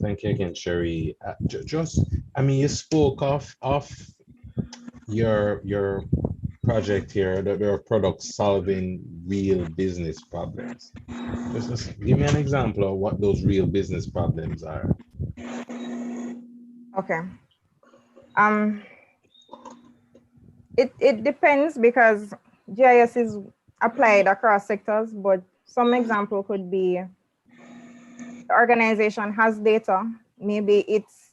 Thank you again, Sherry. Just, I mean, you spoke of your project here, that there are products solving real business problems. Just give me an example of what those real business problems are. Okay. It depends because GIS is applied across sectors, but some example could be the organization has data. Maybe it's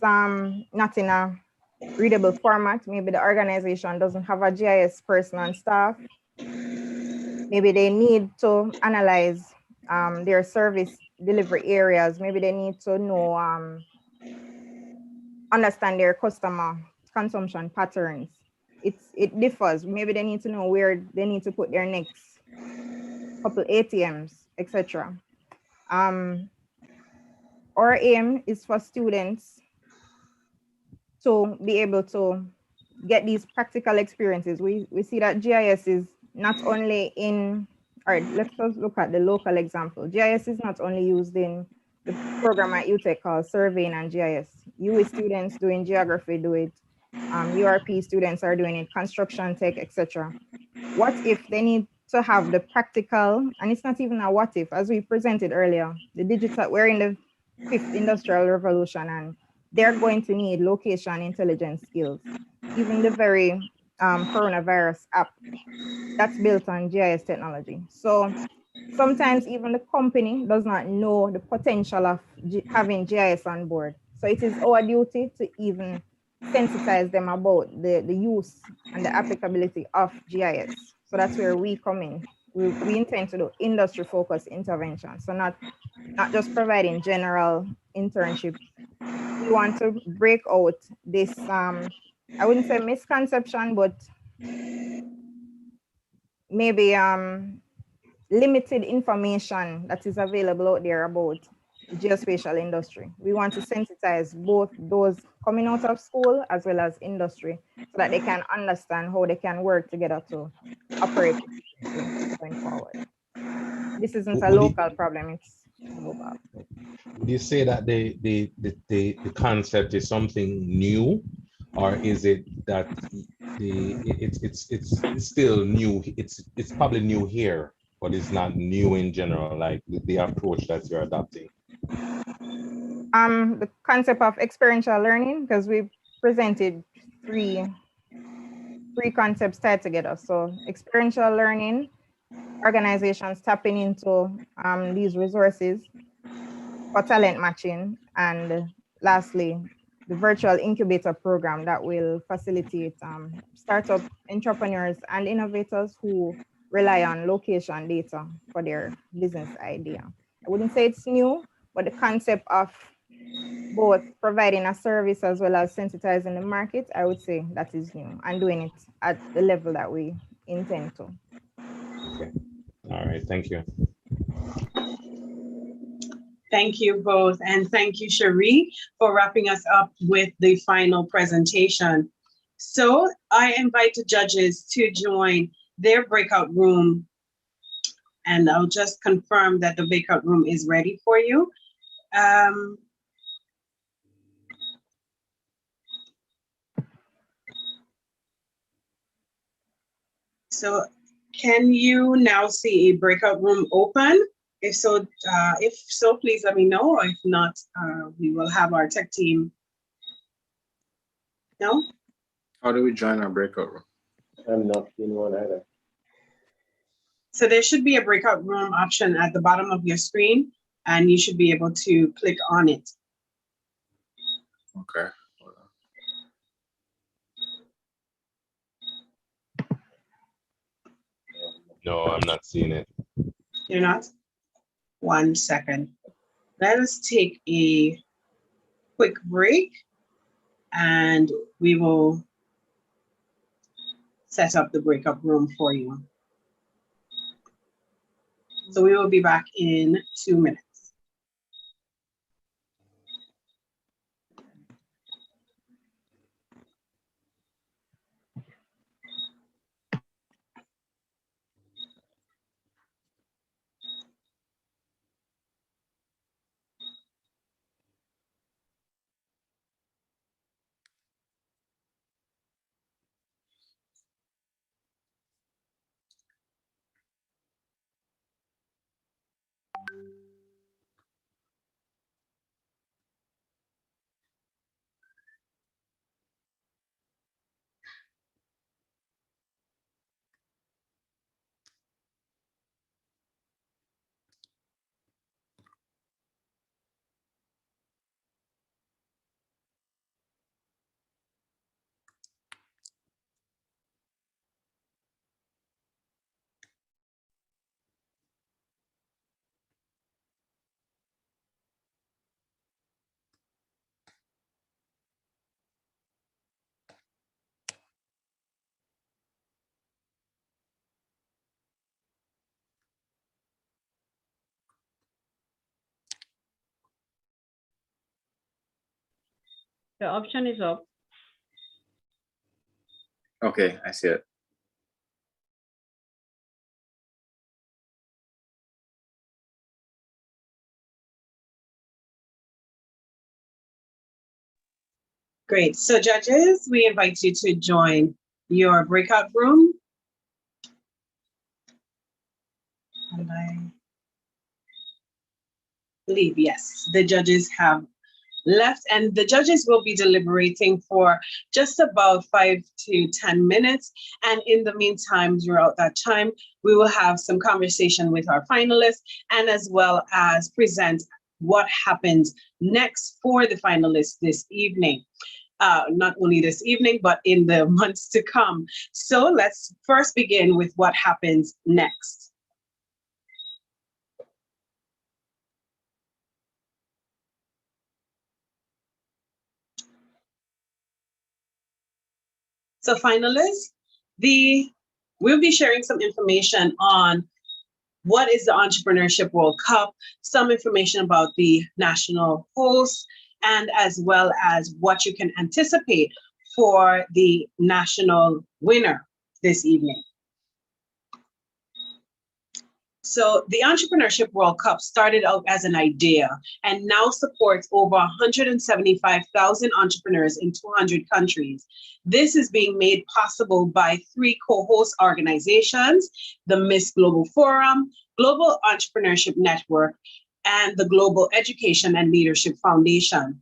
not in a readable format. Maybe the organization doesn't have a GIS person on staff. Maybe they need to analyze their service delivery areas. Maybe they need to know, understand their customer consumption patterns. It differs. Maybe they need to know where they need to put their next couple ATMs, etc. Our aim is for students to be able to get these practical experiences. We see that GIS is not only in, all right, let's just look at the local example. GIS is not only used in the program at UTech called Surveying and GIS. UE students doing geography do it. URP students are doing it, construction tech, etc. What if they need to have the practical, and it's not even a what if, as we presented earlier, the digital, we're in the 5th industrial revolution, and they're going to need location intelligence skills. Even the very coronavirus app that's built on GIS technology. So sometimes even the company does not know the potential of having GIS on board. So it is our duty to even sensitize them about the use and the applicability of GIS. So that's where we come in. We intend to do industry-focused intervention. So not just providing general internships. We want to break out this, I wouldn't say misconception, but maybe limited information that is available out there about the geospatial industry. We want to sensitize both those coming out of school as well as industry so that they can understand how they can work together to operate going forward. This isn't a local problem, it's global. Would you say that the concept is something new, or is it that it's still new? It's probably new here, but it's not new in general, like the approach that you're adopting. The concept of experiential learning, because we presented three concepts tied together. So experiential learning, organizations tapping into these resources for talent matching, and lastly, the virtual incubator program that will facilitate startup entrepreneurs and innovators who rely on location data for their business idea. I wouldn't say it's new, but the concept of both providing a service as well as sensitizing the market, I would say that is new, and doing it at the level that we intend to. Okay. All right, thank you. Thank you both, and thank you, Cherie, for wrapping us up with the final presentation. So I invite the judges to join their breakout room, and I'll just confirm that the breakout room is ready for you. So can you now see a breakout room open? If so, please let me know. Or if not, we will have our tech team. No? How do we join our breakout room? I'm not seeing one either. So there should be a breakout room option at the bottom of your screen, and you should be able to click on it. Okay. No, I'm not seeing it. You're not? 1 second. Let us take a quick break, and we will set up the breakout room for you. So we will be back in 2 minutes. The option is up. Okay, I see it. Great. So judges, we invite you to join your breakout room. And I believe, yes, the judges have left, and the judges will be deliberating for just about 5 to 10 minutes. And in the meantime, throughout that time, we will have some conversation with our finalists and as well as present what happens next for the finalists this evening. Not only this evening, but in the months to come. So let's first begin with what happens next. So finalists, we'll be sharing some information on what is the Entrepreneurship World Cup, some information about the national host, and as well as what you can anticipate for the national winner this evening. So the Entrepreneurship World Cup started out as an idea and now supports over 175,000 entrepreneurs in 200 countries. This is being made possible by 3 co-host organizations, the Miss Global Forum, Global Entrepreneurship Network, and the Global Education and Leadership Foundation.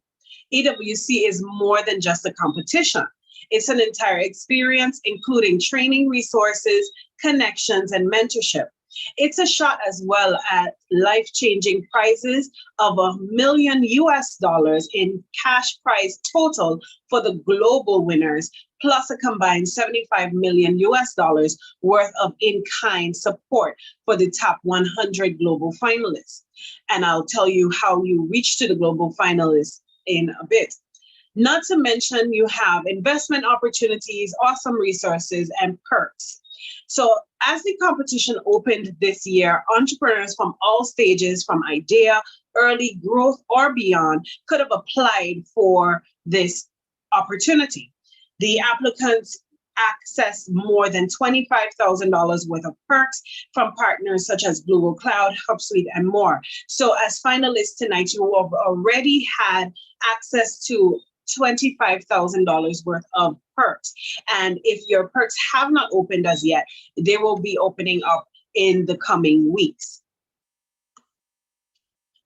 EWC is more than just a competition. It's an entire experience, including training resources, connections, and mentorship. It's a shot as well at life-changing prizes of $1 million in cash prize total for the global winners, plus a combined $75 million worth of in-kind support for the top 100 global finalists. And I'll tell you how you reach to the global finalists in a bit. Not to mention you have investment opportunities, awesome resources, and perks. So as the competition opened this year, entrepreneurs from all stages, from idea, early growth, or beyond, could have applied for this opportunity. The applicants access more than $25,000 worth of perks from partners such as Google Cloud, HubSuite, and more. So as finalists tonight, you have already had access to $25,000 worth of perks. And if your perks have not opened as yet, they will be opening up in the coming weeks.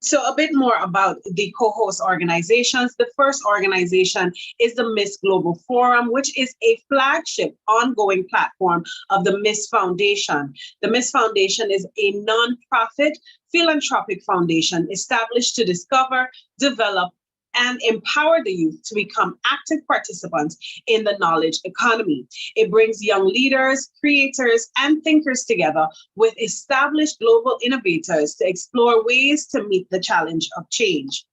So a bit more about the co-host organizations. The first organization is the Miss Global Forum, which is a flagship ongoing platform of the Miss Foundation. The Miss Foundation is a nonprofit philanthropic foundation established to discover, develop, and empower the youth to become active participants in the knowledge economy. It brings young leaders, creators, and thinkers together with established global innovators to explore ways to meet the challenge of change.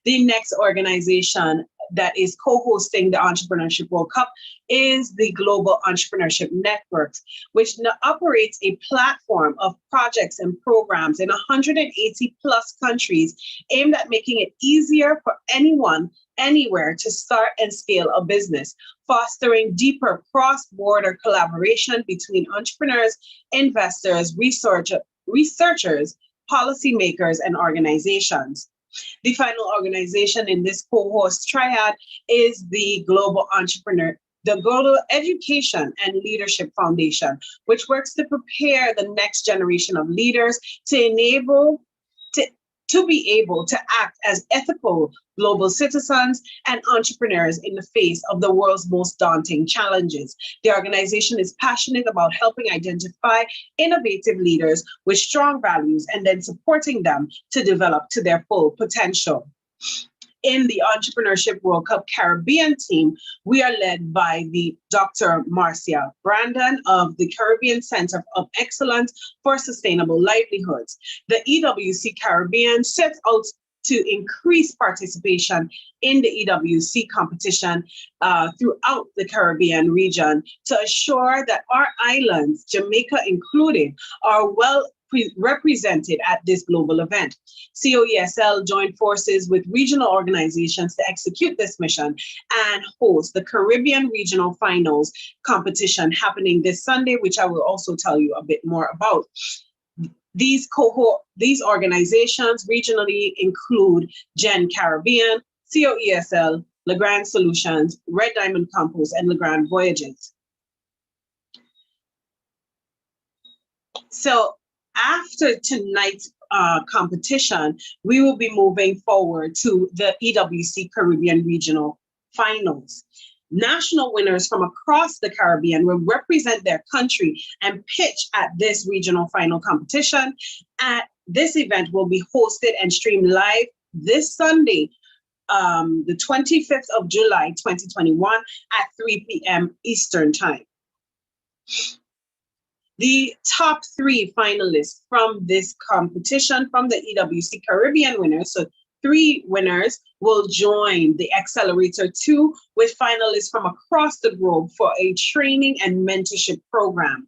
The next organization that is co-hosting the Entrepreneurship World Cup is the Global Entrepreneurship Network, which operates a platform of projects and programs in 180 plus countries aimed at making it easier for anyone, anywhere to start and scale a business, fostering deeper cross-border collaboration between entrepreneurs, investors, researchers, policymakers, and organizations. The final organization in this co-host triad is the Global Education and Leadership Foundation, which works to prepare the next generation of leaders to be able to act as ethical global citizens and entrepreneurs in the face of the world's most daunting challenges. The organization is passionate about helping identify innovative leaders with strong values and then supporting them to develop to their full potential. In the Entrepreneurship World Cup Caribbean team, we are led by the Dr. Marcia Brandon of the Caribbean Center of Excellence for Sustainable Livelihoods. The EWC Caribbean sets out to increase participation in the EWC competition throughout the Caribbean region to assure that our islands, Jamaica included, are well represented at this global event. COESL joined forces with regional organizations to execute this mission and host the Caribbean Regional Finals competition happening this Sunday, which I will also tell you a bit more about. These organizations regionally include Gen Caribbean, COESL, Legrand Solutions, Red Diamond Compost, and Legrand Voyages. So after tonight's competition, we will be moving forward to the EWC Caribbean Regional Finals. National winners from across the Caribbean will represent their country and pitch at this regional final competition. This event will be hosted and streamed live this Sunday, the 25th of July, 2021 at 3 p.m. Eastern Time. The top 3 finalists from this competition, from the EWC Caribbean winners, so 3 winners will join the Accelerator 2 with finalists from across the globe for a training and mentorship program.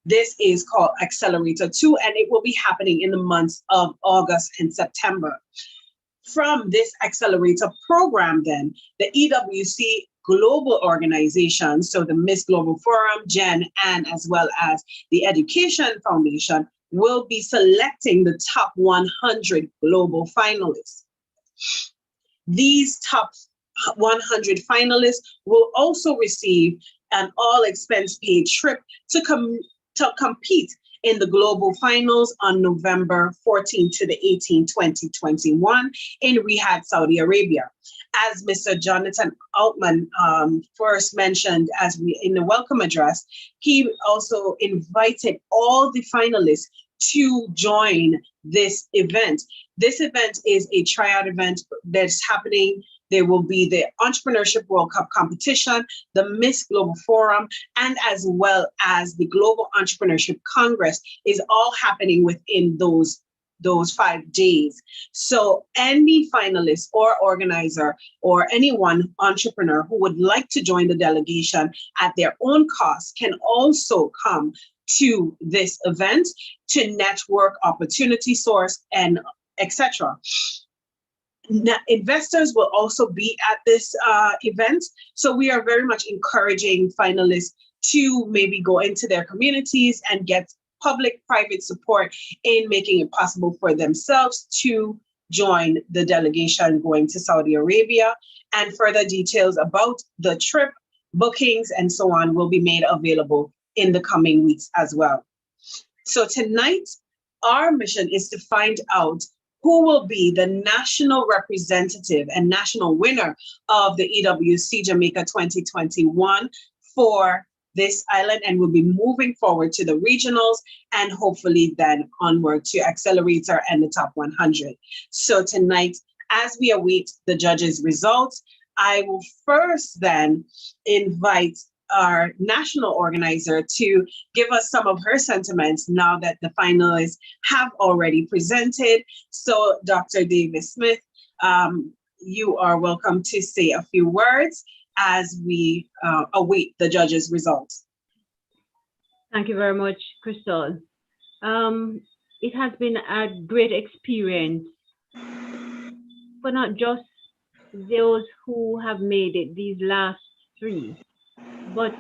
This is called Accelerator 2, and it will be happening in the months of August and September. From this Accelerator program, then, the EWC global organizations, so the Miss Global Forum, Gen, and as well as the Education Foundation, will be selecting the top 100 global finalists. These top 100 finalists will also receive an all-expense-paid trip to compete in the global finals on November 14 to the 18th, 2021 in Riyadh, Saudi Arabia. As Mr. Jonathan Altman first mentioned in the welcome address, he also invited all the finalists to join this event. This event is a tryout event that's happening. There will be the Entrepreneurship World Cup competition, the Miss Global Forum, and as well as the Global Entrepreneurship Congress is all happening within those 5 days. So any finalist or organizer or anyone entrepreneur who would like to join the delegation at their own cost can also come to this event to network, opportunity source, and etc. Investors will also be at this event. So we are very much encouraging finalists to maybe go into their communities and get public-private support in making it possible for themselves to join the delegation going to Saudi Arabia. And further details about the trip, bookings, and so on will be made available in the coming weeks as well. So tonight, our mission is to find out who will be the national representative and national winner of the EWC Jamaica 2021 for this island, and we'll be moving forward to the regionals and hopefully then onward to Accelerator and the top 100. So tonight, as we await the judges' results, I will first then invite our national organizer to give us some of her sentiments now that the finalists have already presented. So Dr. Davis Smith, you are welcome to say a few words as we await the judges' results. Thank you very much, Crystal. It has been a great experience for not just those who have made it these last 3, but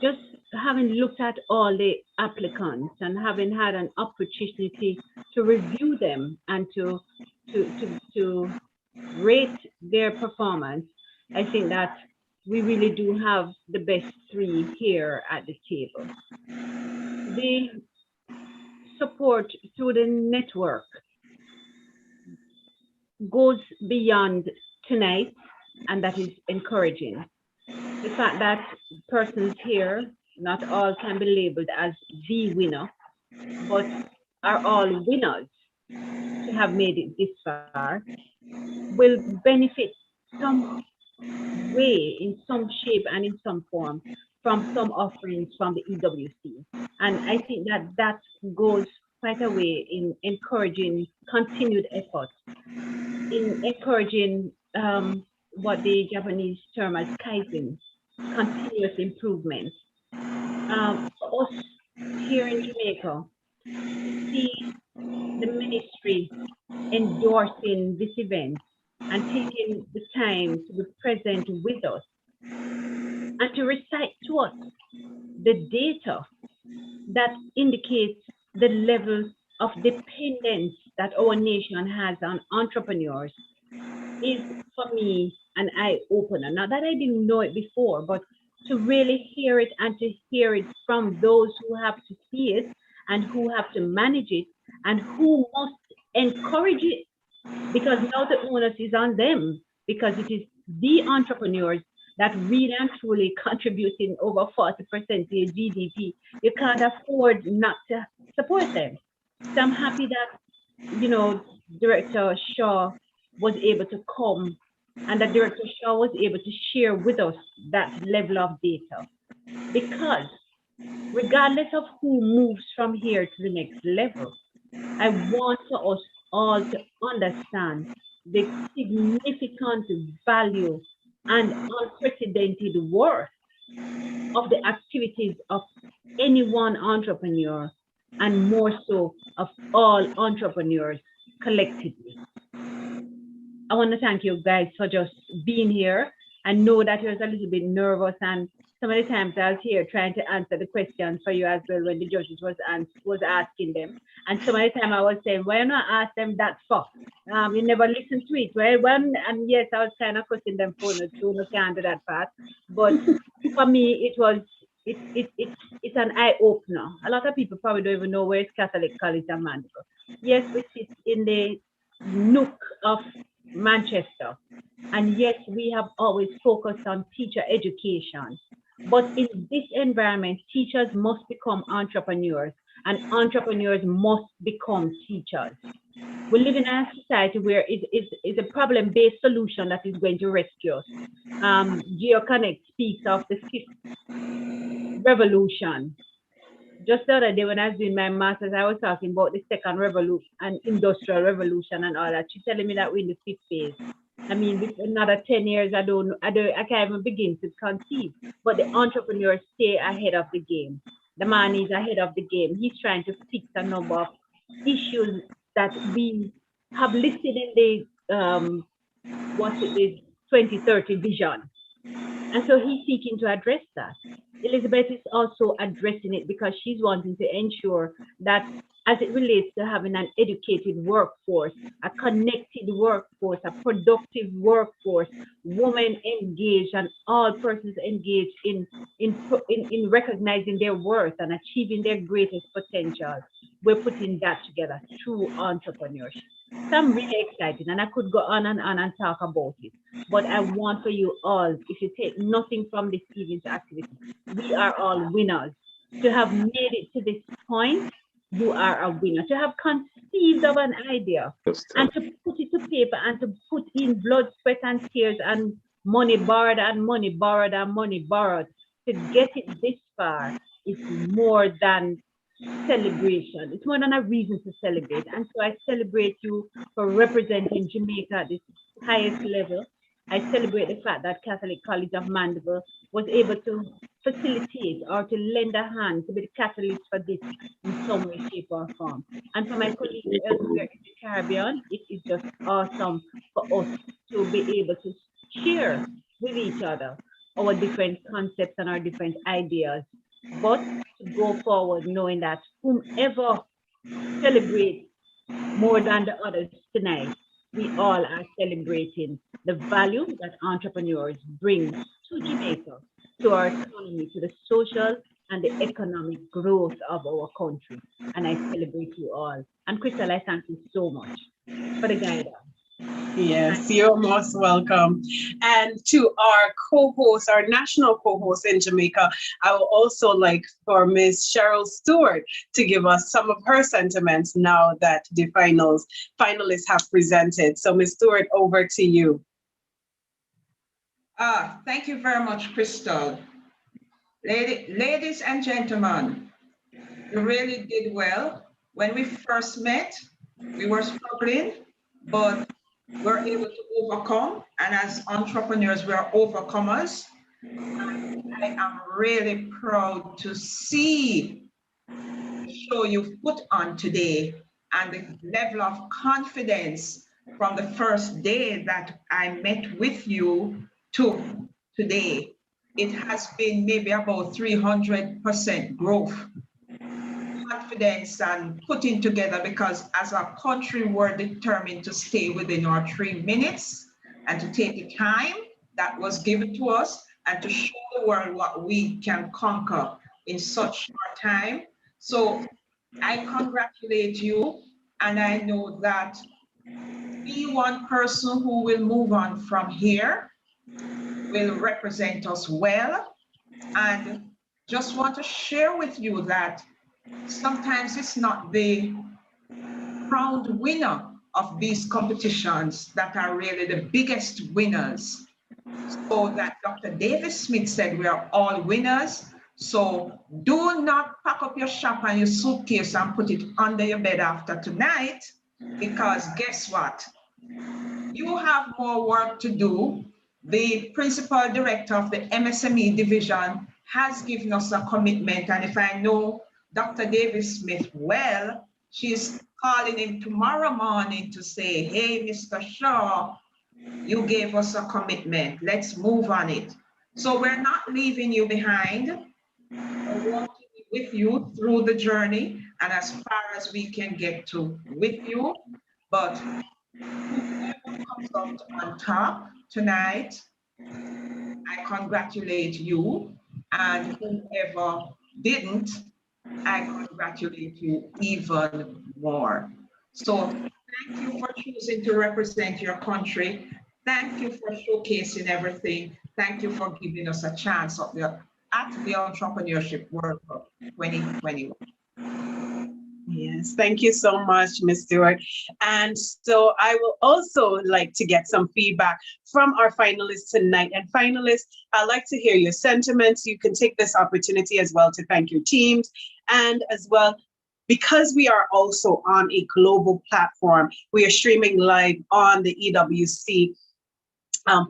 just having looked at all the applicants and having had an opportunity to review them and to rate their performance, I think that we really do have the best 3 here at the table. The support through the network goes beyond tonight, and that is encouraging. The fact that persons here, not all can be labeled as the winner, but are all winners to have made it this far, will benefit some way, in some shape and in some form, from some offerings from the EWC. And I think that that goes quite a way in encouraging continued effort, in encouraging what the Japanese term as kaizen, continuous improvement. Us here in Jamaica, to see the ministry endorsing this event and taking the time to be present with us and to recite to us the data that indicates the level of dependence that our nation has on entrepreneurs is, for me, an eye-opener. Now that I didn't know it before, but to really hear it and to hear it from those who have to see it and who have to manage it and who must encourage it, because now the onus is on them, because it is the entrepreneurs that really and truly contributing over 40% to your GDP. You can't afford not to support them. So I'm happy that, you know, Director Shaw was able to come and that Director Shaw was able to share with us that level of data. Because regardless of who moves from here to the next level, I want for us all to understand the significant value and unprecedented worth of the activities of any one entrepreneur, and more so of all entrepreneurs collectively. I want to thank you guys for just being here. I know that you was a little bit nervous, and some of the times I was here trying to answer the questions for you as well when the judges was asking them. And some of the time I was saying, why not ask them that for? You never listen to it. And yes, I was kind of cussing them for no can't do that part. But for me, it's an eye opener. A lot of people probably don't even know where it's Catholic College of Manchester. Yes, we sit in the nook of Manchester. And yes, we have always focused on teacher education. But in this environment, teachers must become entrepreneurs and entrepreneurs must become teachers. We live in a society where it's a problem-based solution that is going to rescue us. GeoConnect speaks of the fifth revolution. Just the other day when I was doing my master's, I was talking about the second revolution and industrial revolution and all that. She's telling me that we're in the fifth phase. I mean, with another 10 years, I can't even begin to conceive. But the entrepreneurs stay ahead of the game. The man is ahead of the game. He's trying to fix a number of issues that we have listed in the 2030 vision. And so he's seeking to address that. Elizabeth is also addressing it because she's wanting to ensure that as it relates to having an educated workforce, a connected workforce, a productive workforce, women engaged and all persons engaged in recognizing their worth and achieving their greatest potential. We're putting that together through entrepreneurship. So I'm really excited and I could go on and talk about it. But I want for you all, if you take nothing from this evening's activity, we are all winners. To have made it to this point, you are a winner. To have conceived of an idea and to put it to paper and to put in blood, sweat, and tears and money borrowed and money borrowed and money borrowed, to get it this far is more than celebration. It's more than a reason to celebrate. And so I celebrate you for representing Jamaica at this highest level. I celebrate the fact that Catholic College of Mandeville was able to facilitate or to lend a hand to be the catalyst for this in some way, shape, or form. And for my colleagues elsewhere in the Caribbean, it is just awesome for us to be able to share with each other our different concepts and our different ideas, but to go forward knowing that whomever celebrates more than the others tonight, we all are celebrating the value that entrepreneurs bring to Jamaica, to our economy, to the social and the economic growth of our country. And I celebrate you all. And Crystal, I thank you so much for the guidance. Yes, you're most welcome. And to our co-host, our national co-host in Jamaica, I would also like for Ms. Cheryl Stewart to give us some of her sentiments now that the finalists have presented. So Ms. Stewart, over to you. Thank you very much, Crystal. Ladies and gentlemen, you really did well. When we first met, we were struggling, but we're able to overcome. And as entrepreneurs, we are overcomers. And I am really proud to see show you've put on today and the level of confidence from the first day that I met with you to today. It has been maybe about 300% growth, confidence and putting together, because as a country, we're determined to stay within our 3 minutes and to take the time that was given to us and to show the world what we can conquer in such short time. So I congratulate you, and I know that be one person who will move on from here, will represent us well, and just want to share with you that sometimes it's not the crowned winner of these competitions that are really the biggest winners. So that Dr. Davis Smith said we are all winners. So do not pack up your shop and your suitcase and put it under your bed after tonight, because guess what? You have more work to do. The principal director of the MSME division has given us a commitment, and if I know Dr. Davis Smith well, she's calling him tomorrow morning to say, hey, Mr. Shaw, you gave us a commitment, let's move on it. So we're not leaving you behind. We're walking with you through the journey and as far as we can get to with you. But whoever comes out on top tonight, I congratulate you, and whoever didn't, I congratulate you even more. So thank you for choosing to represent your country. Thank you for showcasing everything. Thank you for giving us a chance at the Entrepreneurship World Cup 2021. Yes, thank you so much, Ms. Stewart. And so I will also like to get some feedback from our finalists tonight. And finalists, I'd like to hear your sentiments. You can take this opportunity as well to thank your teams, and as well, because we are also on a global platform, we are streaming live on the EWC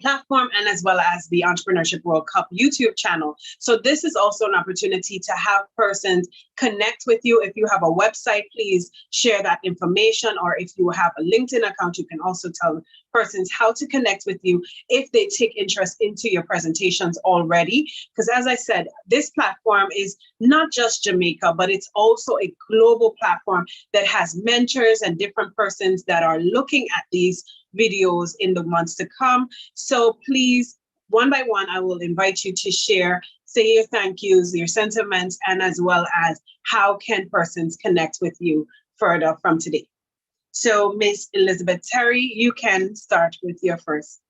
platform, and as well as the Entrepreneurship World Cup YouTube channel. So this is also an opportunity to have persons connect with you. If you have a website, please share that information, or if you have a LinkedIn account, you can also tell persons how to connect with you if they take interest into your presentations already. Because as I said, this platform is not just Jamaica, but it's also a global platform that has mentors and different persons that are looking at these videos in the months to come. So please, one by one, I will invite you to share, say your thank yous, your sentiments, and as well as how can persons connect with you further from today. So Miss Elizabeth Terry, you can start with your first.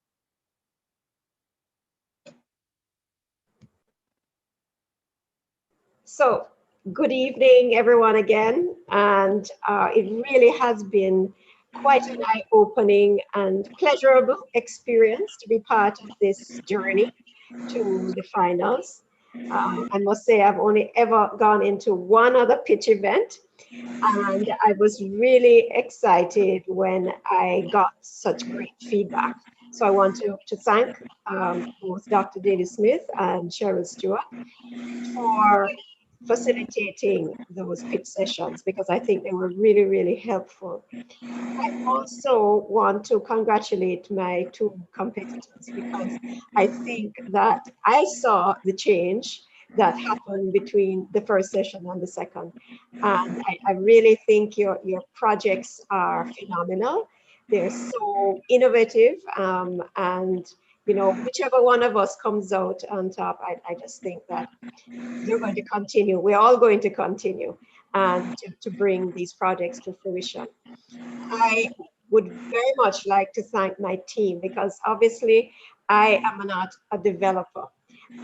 So good evening, everyone, again. And it really has been quite an eye-opening and pleasurable experience to be part of this journey to the finals. I must say I've only ever gone into one other pitch event, and I was really excited when I got such great feedback. So I want to thank both Dr. Davis Smith and Cheryl Stewart for facilitating those pitch sessions, because I think they were really, really helpful. I also want to congratulate my two competitors, because I think that I saw the change that happened between the first session and the second. And I really think your projects are phenomenal. They're so innovative, and you know, whichever one of us comes out on top, I just think that you're going to continue. We're all going to continue and to bring these projects to fruition. I would very much like to thank my team, because obviously I am not a developer.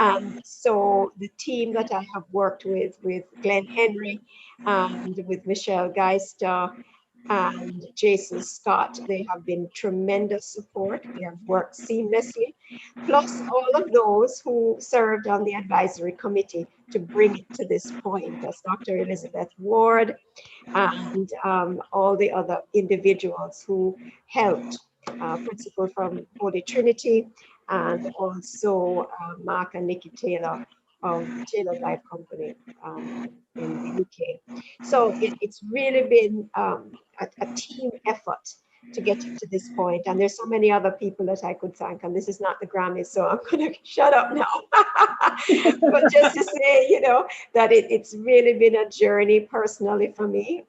And so the team that I have worked with Glenn Henry and with Michelle Geister and Jason Scott, they have been tremendous support. We have worked seamlessly, plus all of those who served on the advisory committee to bring it to this point, as Dr. Elizabeth Ward and all the other individuals who helped, principal from Holy Trinity, and also Mark and Nikki Taylor Taylor Life Company in the UK. So it's really been a team effort to get to this point. And there's so many other people that I could thank, and this is not the Grammys, so I'm going to shut up now. But just to say, you know, that it's really been a journey personally for me.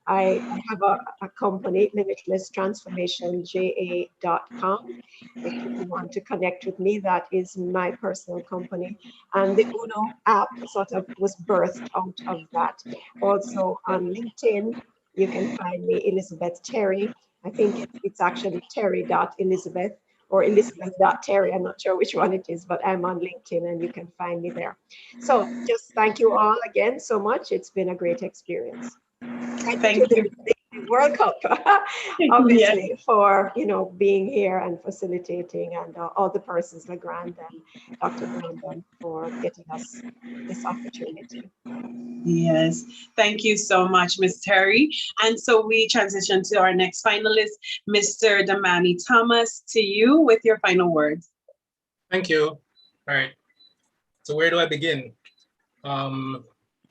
I have a company, Limitless Transformation, JA.com. If you want to connect with me, that is my personal company. And the Uno app sort of was birthed out of that. Also on LinkedIn, you can find me, Elizabeth Terry. I think it's actually terry.elizabeth or elizabeth.terry. I'm not sure which one it is, but I'm on LinkedIn and you can find me there. So just thank you all again so much. It's been a great experience. Thank you. The World Cup, obviously, yes, for, you know, being here and facilitating, and all the persons, LeGrand and Dr. Brandon, for getting us this opportunity. Yes, thank you so much, Ms. Terry. And so we transition to our next finalist, Mr. Damani Thomas, to you with your final words. Thank you. All right. So where do I begin?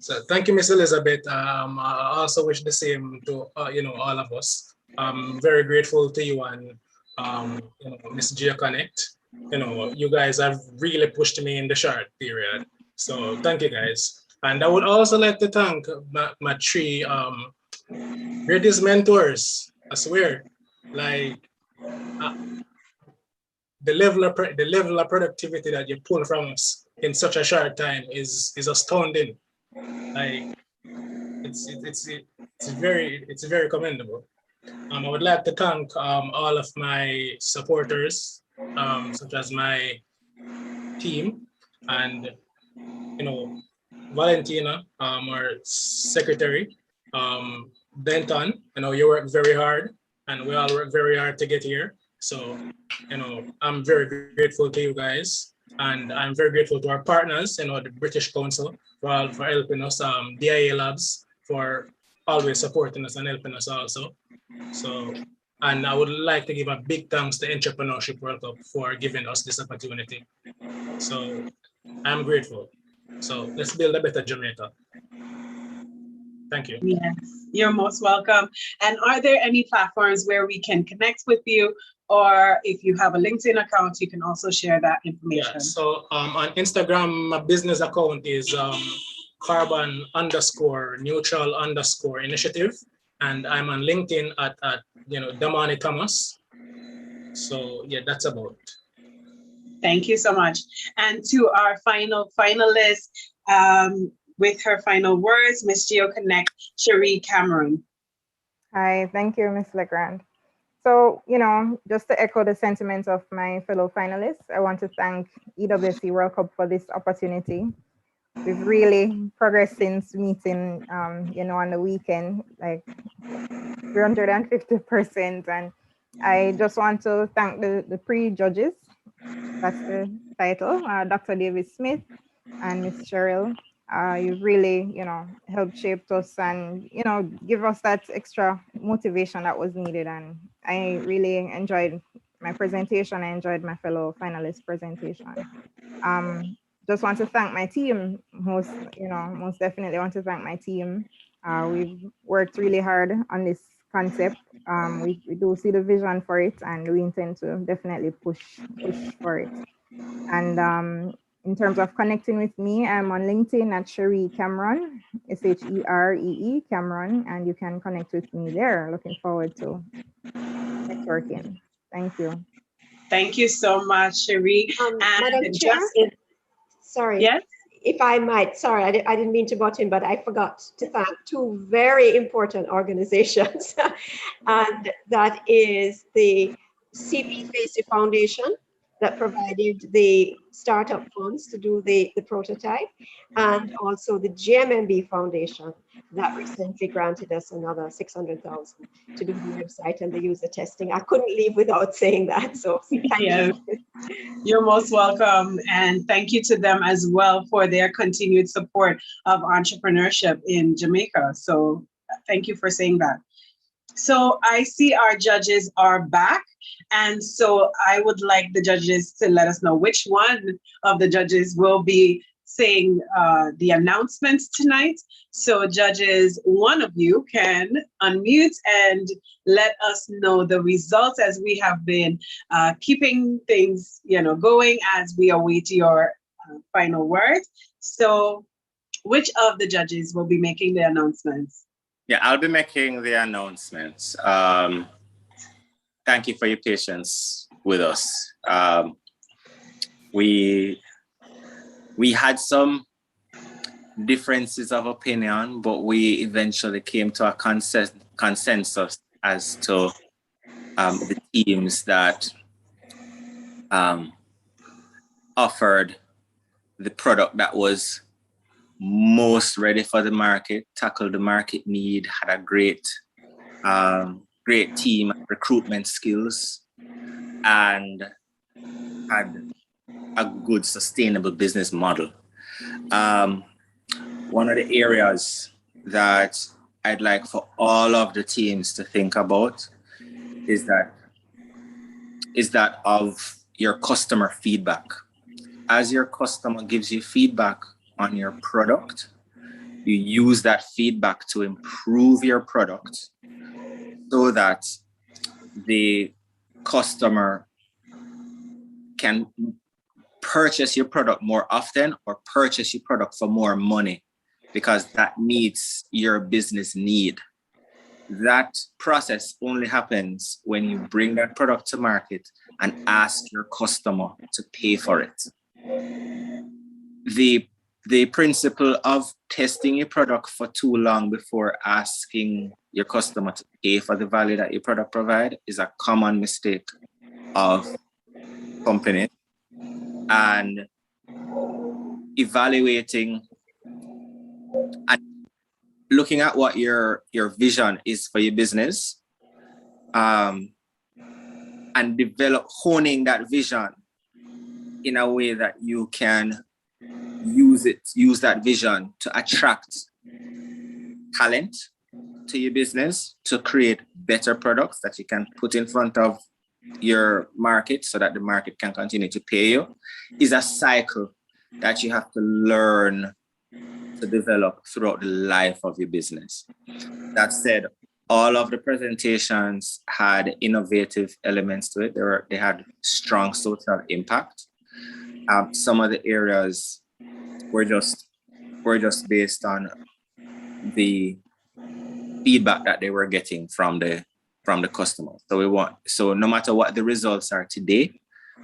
So thank you, Miss Elizabeth. I also wish the same to you know, all of us. I'm very grateful to you and you know, Miss Geo Connect. You know, you guys have really pushed me in the short period. So thank you, guys. And I would also like to thank my three greatest mentors. I swear, like the level of productivity that you pull from us in such a short time is astounding. Like it's very commendable. I would like to thank all of my supporters, such as my team and, you know, Valentina, our secretary, Denton. You know, you work very hard, and we all work very hard to get here. So, you know, I'm very grateful to you guys, and I'm very grateful to our partners, you know, the British Council for helping us, DIA Labs for always supporting us and helping us also. So, and I would like to give a big thanks to Entrepreneurship World Cup for giving us this opportunity. So I'm grateful. So let's build a better Jamaica. Thank you. Yes, you're most welcome. And are there any platforms where we can connect with you? Or if you have a LinkedIn account, you can also share that information. Yeah, so on Instagram, my business account is carbon_neutral_initiative. And I'm on LinkedIn at you know, Damani Thomas. So yeah, that's about it. Thank you so much. And to our final finalist, with her final words, Ms. Geo Connect, Cherie Cameron. Hi, thank you, Ms. LeGrand. So, you know, just to echo the sentiments of my fellow finalists, I want to thank EWC World Cup for this opportunity. We've really progressed since meeting, you know, on the weekend, like 350%. And I just want to thank the pre-judges. That's the title, Dr. David Smith and Ms. Cheryl. You've really, you know, helped shape us and, you know, give us that extra motivation that was needed. And I really enjoyed my presentation. I enjoyed my fellow finalists' presentation. Just want to thank my team. Most definitely want to thank my team. We've worked really hard on this concept. We do see the vision for it, and we intend to definitely push for it. And in terms of connecting with me, I'm on LinkedIn at Cherie Cameron, SHEREE Cameron, and you can connect with me there. Looking forward to networking. Thank you. Thank you so much, Cherie. Madam Chair, sorry. Yes? If I might, sorry, I didn't mean to butt in, but I forgot to thank two very important organizations. And that is the CP Facey Foundation that provided the startup funds to do the prototype, and also the GMMB Foundation that recently granted us another 600,000 to do the website and the user testing. I couldn't leave without saying that, so thank you. You're most welcome, and thank you to them as well for their continued support of entrepreneurship in Jamaica. So thank you for saying that. So I see our judges are back, and so I would like the judges to let us know which one of the judges will be saying the announcements tonight. So judges, one of you can unmute and let us know the results, as we have been keeping things, going as we await your final word. So which of the judges will be making the announcements? Yeah, I'll be making the announcements. Thank you for your patience with us. We had some differences of opinion, but we eventually came to a consensus as to the teams that offered the product that was most ready for the market, tackled the market need, had a great team, recruitment skills, and had a good sustainable business model. One of the areas that I'd like for all of the teams to think about is that of your customer feedback. As your customer gives you feedback on your product, you use that feedback to improve your product so that the customer can purchase your product more often or purchase your product for more money, because that meets your business need. That process only happens when you bring that product to market and ask your customer to pay for it. The principle of testing your product for too long before asking your customer to pay for the value that your product provides is a common mistake of companies. And evaluating and looking at what your vision is for your business, and honing that vision in a way that you can use that vision to attract talent to your business, to create better products that you can put in front of your market so that the market can continue to pay you, is a cycle that you have to learn to develop throughout the life of your business. That said, all of the presentations had innovative elements to it. They had strong social impact. Some of the areas were just based on the feedback that they were getting from the customer. So no matter what the results are today,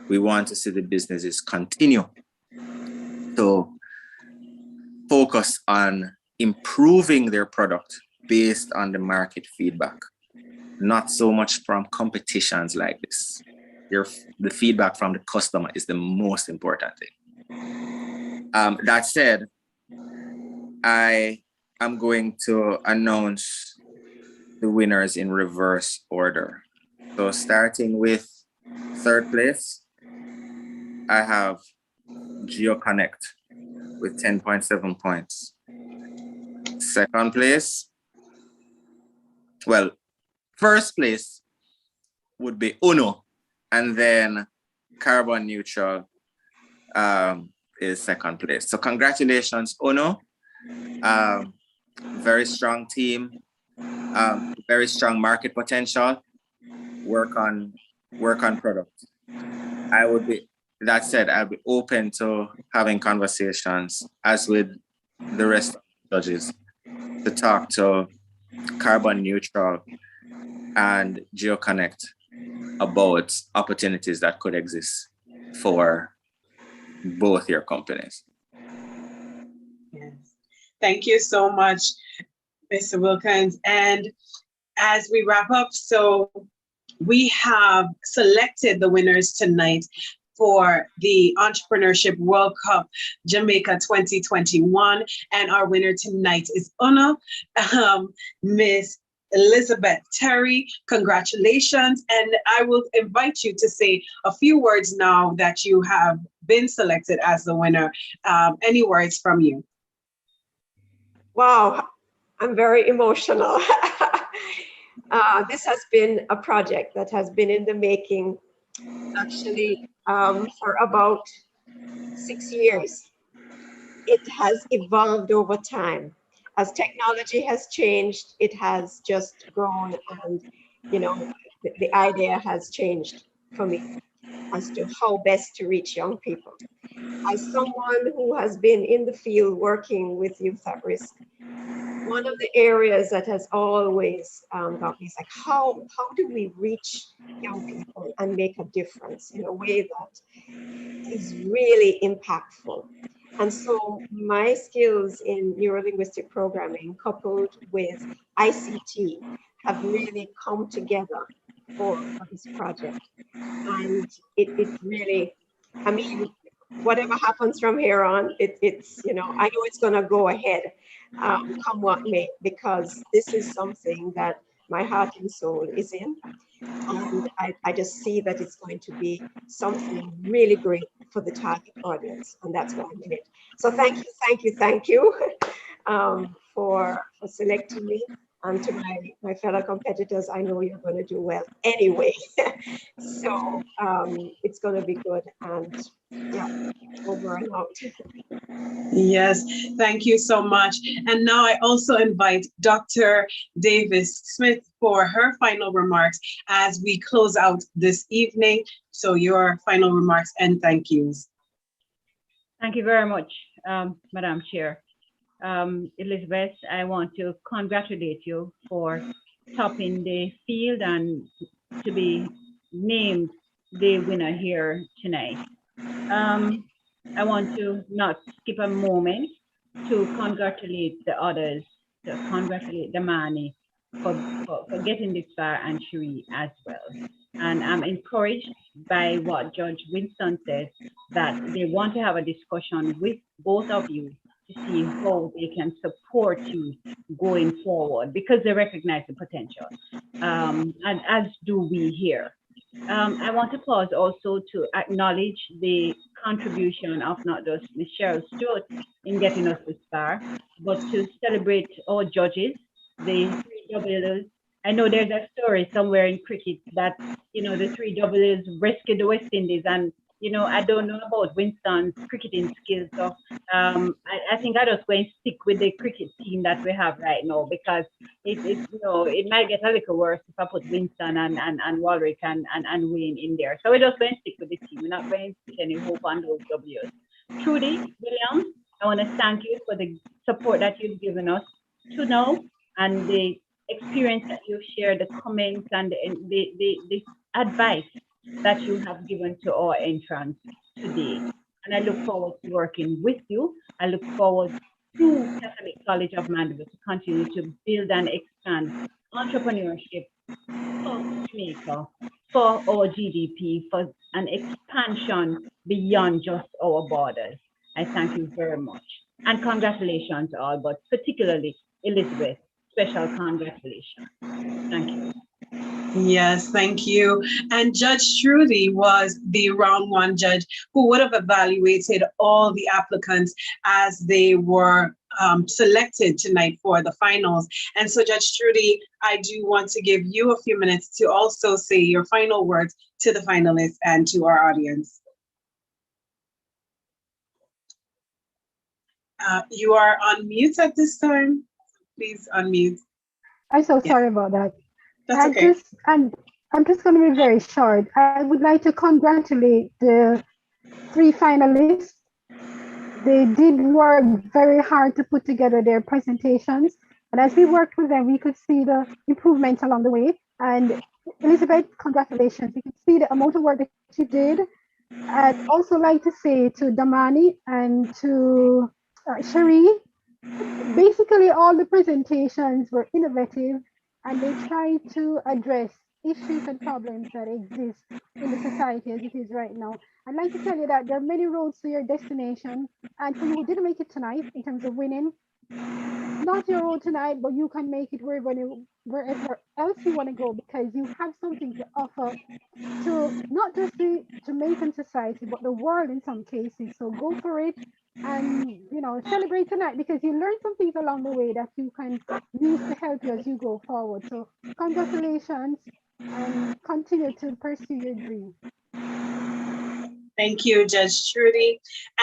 we want to see the businesses continue to focus on improving their product based on the market feedback, not so much from competitions like this. The feedback from the customer is the most important thing. That said, I am going to announce the winners in reverse order. So starting with third place, I have GeoConnect with 10.7 points. Second place, first place would be Uno, and then Carbon Neutral is second place. So congratulations, Uno. Very strong team, very strong market potential. Work on product. That said, I'll be open to having conversations, as with the rest of the judges, to talk to Carbon Neutral and GeoConnect about opportunities that could exist for both your companies. Yes. Thank you so much, Mr. Wilkins. And as we wrap up, so we have selected the winners tonight for the Entrepreneurship World Cup Jamaica 2021. And our winner tonight is Uno, Miss Elizabeth Terry. Congratulations. And I will invite you to say a few words now that you have been selected as the winner. Any words from you? Wow, I'm very emotional. This has been a project that has been in the making actually for about 6 years. it has evolved over time. As technology has changed, it has just grown, and the idea has changed for me as to how best to reach young people. As someone who has been in the field working with youth at risk, one of the areas that has always got me is like, how do we reach young people and make a difference in a way that is really impactful? And so my skills in neurolinguistic programming coupled with ICT have really come together for this project. And it really, I mean, whatever happens from here on, it's, I know it's going to go ahead, come what may, because this is something that my heart and soul is in. And I just see that it's going to be something really great for the target audience. And that's why I'm in it. So thank you for selecting me. And to my fellow competitors, I know you're going to do well anyway. So it's going to be good. And yeah, over and out. Yes, thank you so much. And now I also invite Dr. Davis Smith for her final remarks as we close out this evening. So your final remarks and thank yous. Thank you very much, Madam Chair. Elizabeth, I want to congratulate you for topping the field and to be named the winner here tonight. I want to not skip a moment to congratulate the others, to congratulate Damani for getting this far, and Cherie as well. And I'm encouraged by what Judge Winston said, that they want to have a discussion with both of you to see how they can support you going forward, because they recognize the potential, and as do we here. I want to pause also to acknowledge the contribution of not just Michelle Stewart in getting us this far, but to celebrate our judges, the 3 W's. I know there's a story somewhere in cricket that, the 3 W's rescued the West Indies, and I don't know about Winston's cricketing skills, so I think I just going to stick with the cricket team that we have right now, because it might get a little worse if I put Winston and Warwick and Wayne in there. So we're just going to stick with the team. We're not going to put any hope on those W's. Trudy Williams, I want to thank you for the support that you've given us to know, and the experience that you've shared, the comments and the advice that you have given to our entrants today. And I look forward to working with you. I look forward to Catholic College of Mandeville to continue to build and expand entrepreneurship for Jamaica, for our GDP, for an expansion beyond just our borders. I thank you very much. And congratulations all, but particularly Elizabeth, special congratulations. Thank you. Yes, thank you. And Judge Trudy was the round 1 judge who would have evaluated all the applicants as they were selected tonight for the finals. And so, Judge Trudy, I do want to give you a few minutes to also say your final words to the finalists and to our audience. You are on mute at this time. Please unmute. I'm so sorry about that. That's okay. I'm just going to be very short. I would like to congratulate the 3 finalists. They did work very hard to put together their presentations. And as we worked with them, we could see the improvements along the way. And Elizabeth, congratulations. We could see the amount of work that you did. I'd also like to say to Damani and to Cherie, basically all the presentations were innovative, and they try to address issues and problems that exist in the society as it is right now. I'd like to tell you that there are many roads to your destination, and for you who didn't make it tonight in terms of winning, not your road tonight, but you can make it wherever else you want to go, because you have something to offer to not just the Jamaican society, but the world in some cases. So go for it and, celebrate tonight, because you learn some things along the way that you can use to help you as you go forward. So congratulations, and continue to pursue your dream. Thank you, Judge Trudy.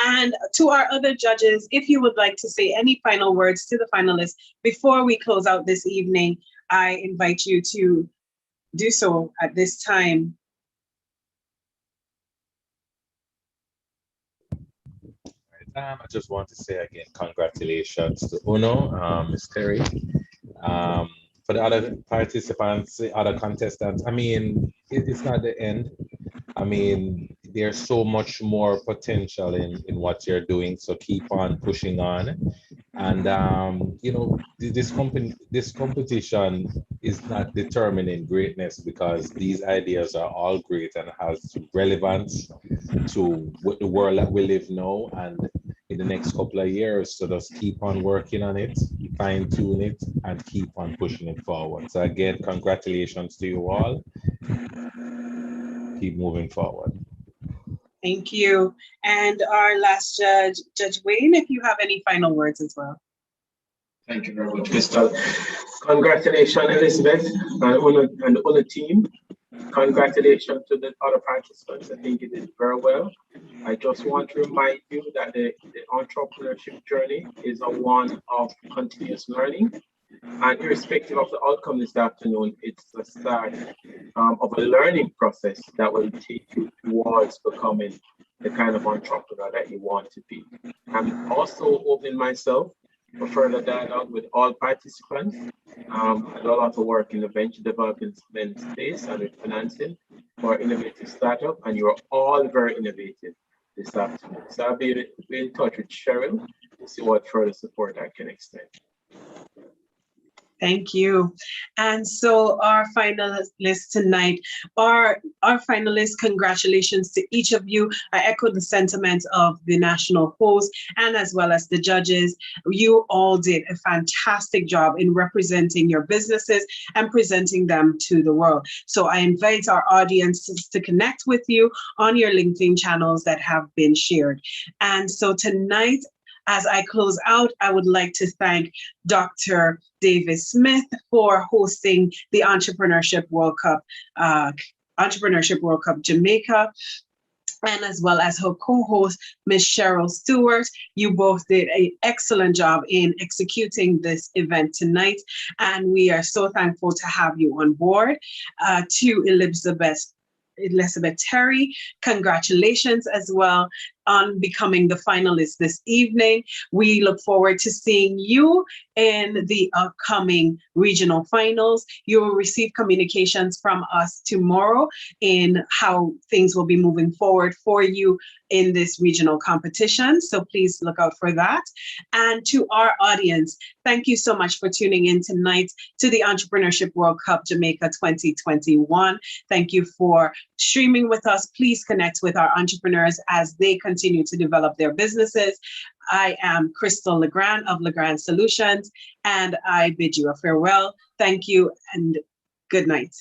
And to our other judges, if you would like to say any final words to the finalists before we close out this evening, I invite you to do so at this time. I just want to say again, congratulations to Uno, Ms. Terry. For the other participants, the other contestants, I mean, it's not the end. I mean, there's so much more potential in what you're doing, so keep on pushing on. And you know, this competition is not determining greatness, because these ideas are all great and has relevance to the world that we live now and in the next couple of years. So just keep on working on it, fine tune it, and keep on pushing it forward. So again, congratulations to you all. Keep moving forward. Thank you. And our last judge, Judge Wayne, if you have any final words as well. Thank you very much, Crystal. Congratulations, Elizabeth, and all the team. Congratulations to the other participants. I think you did very well. I just want to remind you that the entrepreneurship journey is a one of continuous learning. And irrespective of the outcome this afternoon, it's the start of a learning process that will take you towards becoming the kind of entrepreneur that you want to be. I'm also opening myself for further dialogue with all participants. A lot of work in the venture development space and with financing for innovative startup, and you're all very innovative this afternoon. So I'll be in touch with Cheryl to see what further support I can extend. Thank you. And so our finalists tonight, our finalists, congratulations to each of you. I echo the sentiments of the national host and as well as the judges. You all did a fantastic job in representing your businesses and presenting them to the world. So I invite our audiences to connect with you on your LinkedIn channels that have been shared. And so tonight, as I close out, I would like to thank Dr. David Smith for hosting the Entrepreneurship World Cup Jamaica, and as well as her co-host, Ms. Cheryl Stewart. You both did an excellent job in executing this event tonight, and we are so thankful to have you on board. To Elizabeth Terry, congratulations as well on becoming the finalist this evening. We look forward to seeing you in the upcoming regional finals. You will receive communications from us tomorrow in how things will be moving forward for you in this regional competition. So please look out for that. And to our audience, thank you so much for tuning in tonight to the Entrepreneurship World Cup Jamaica 2021. Thank you for streaming with us. Please connect with our entrepreneurs as they continue to develop their businesses. I am Crystal Legrand of Legrand Solutions, and I bid you a farewell. Thank you and good night.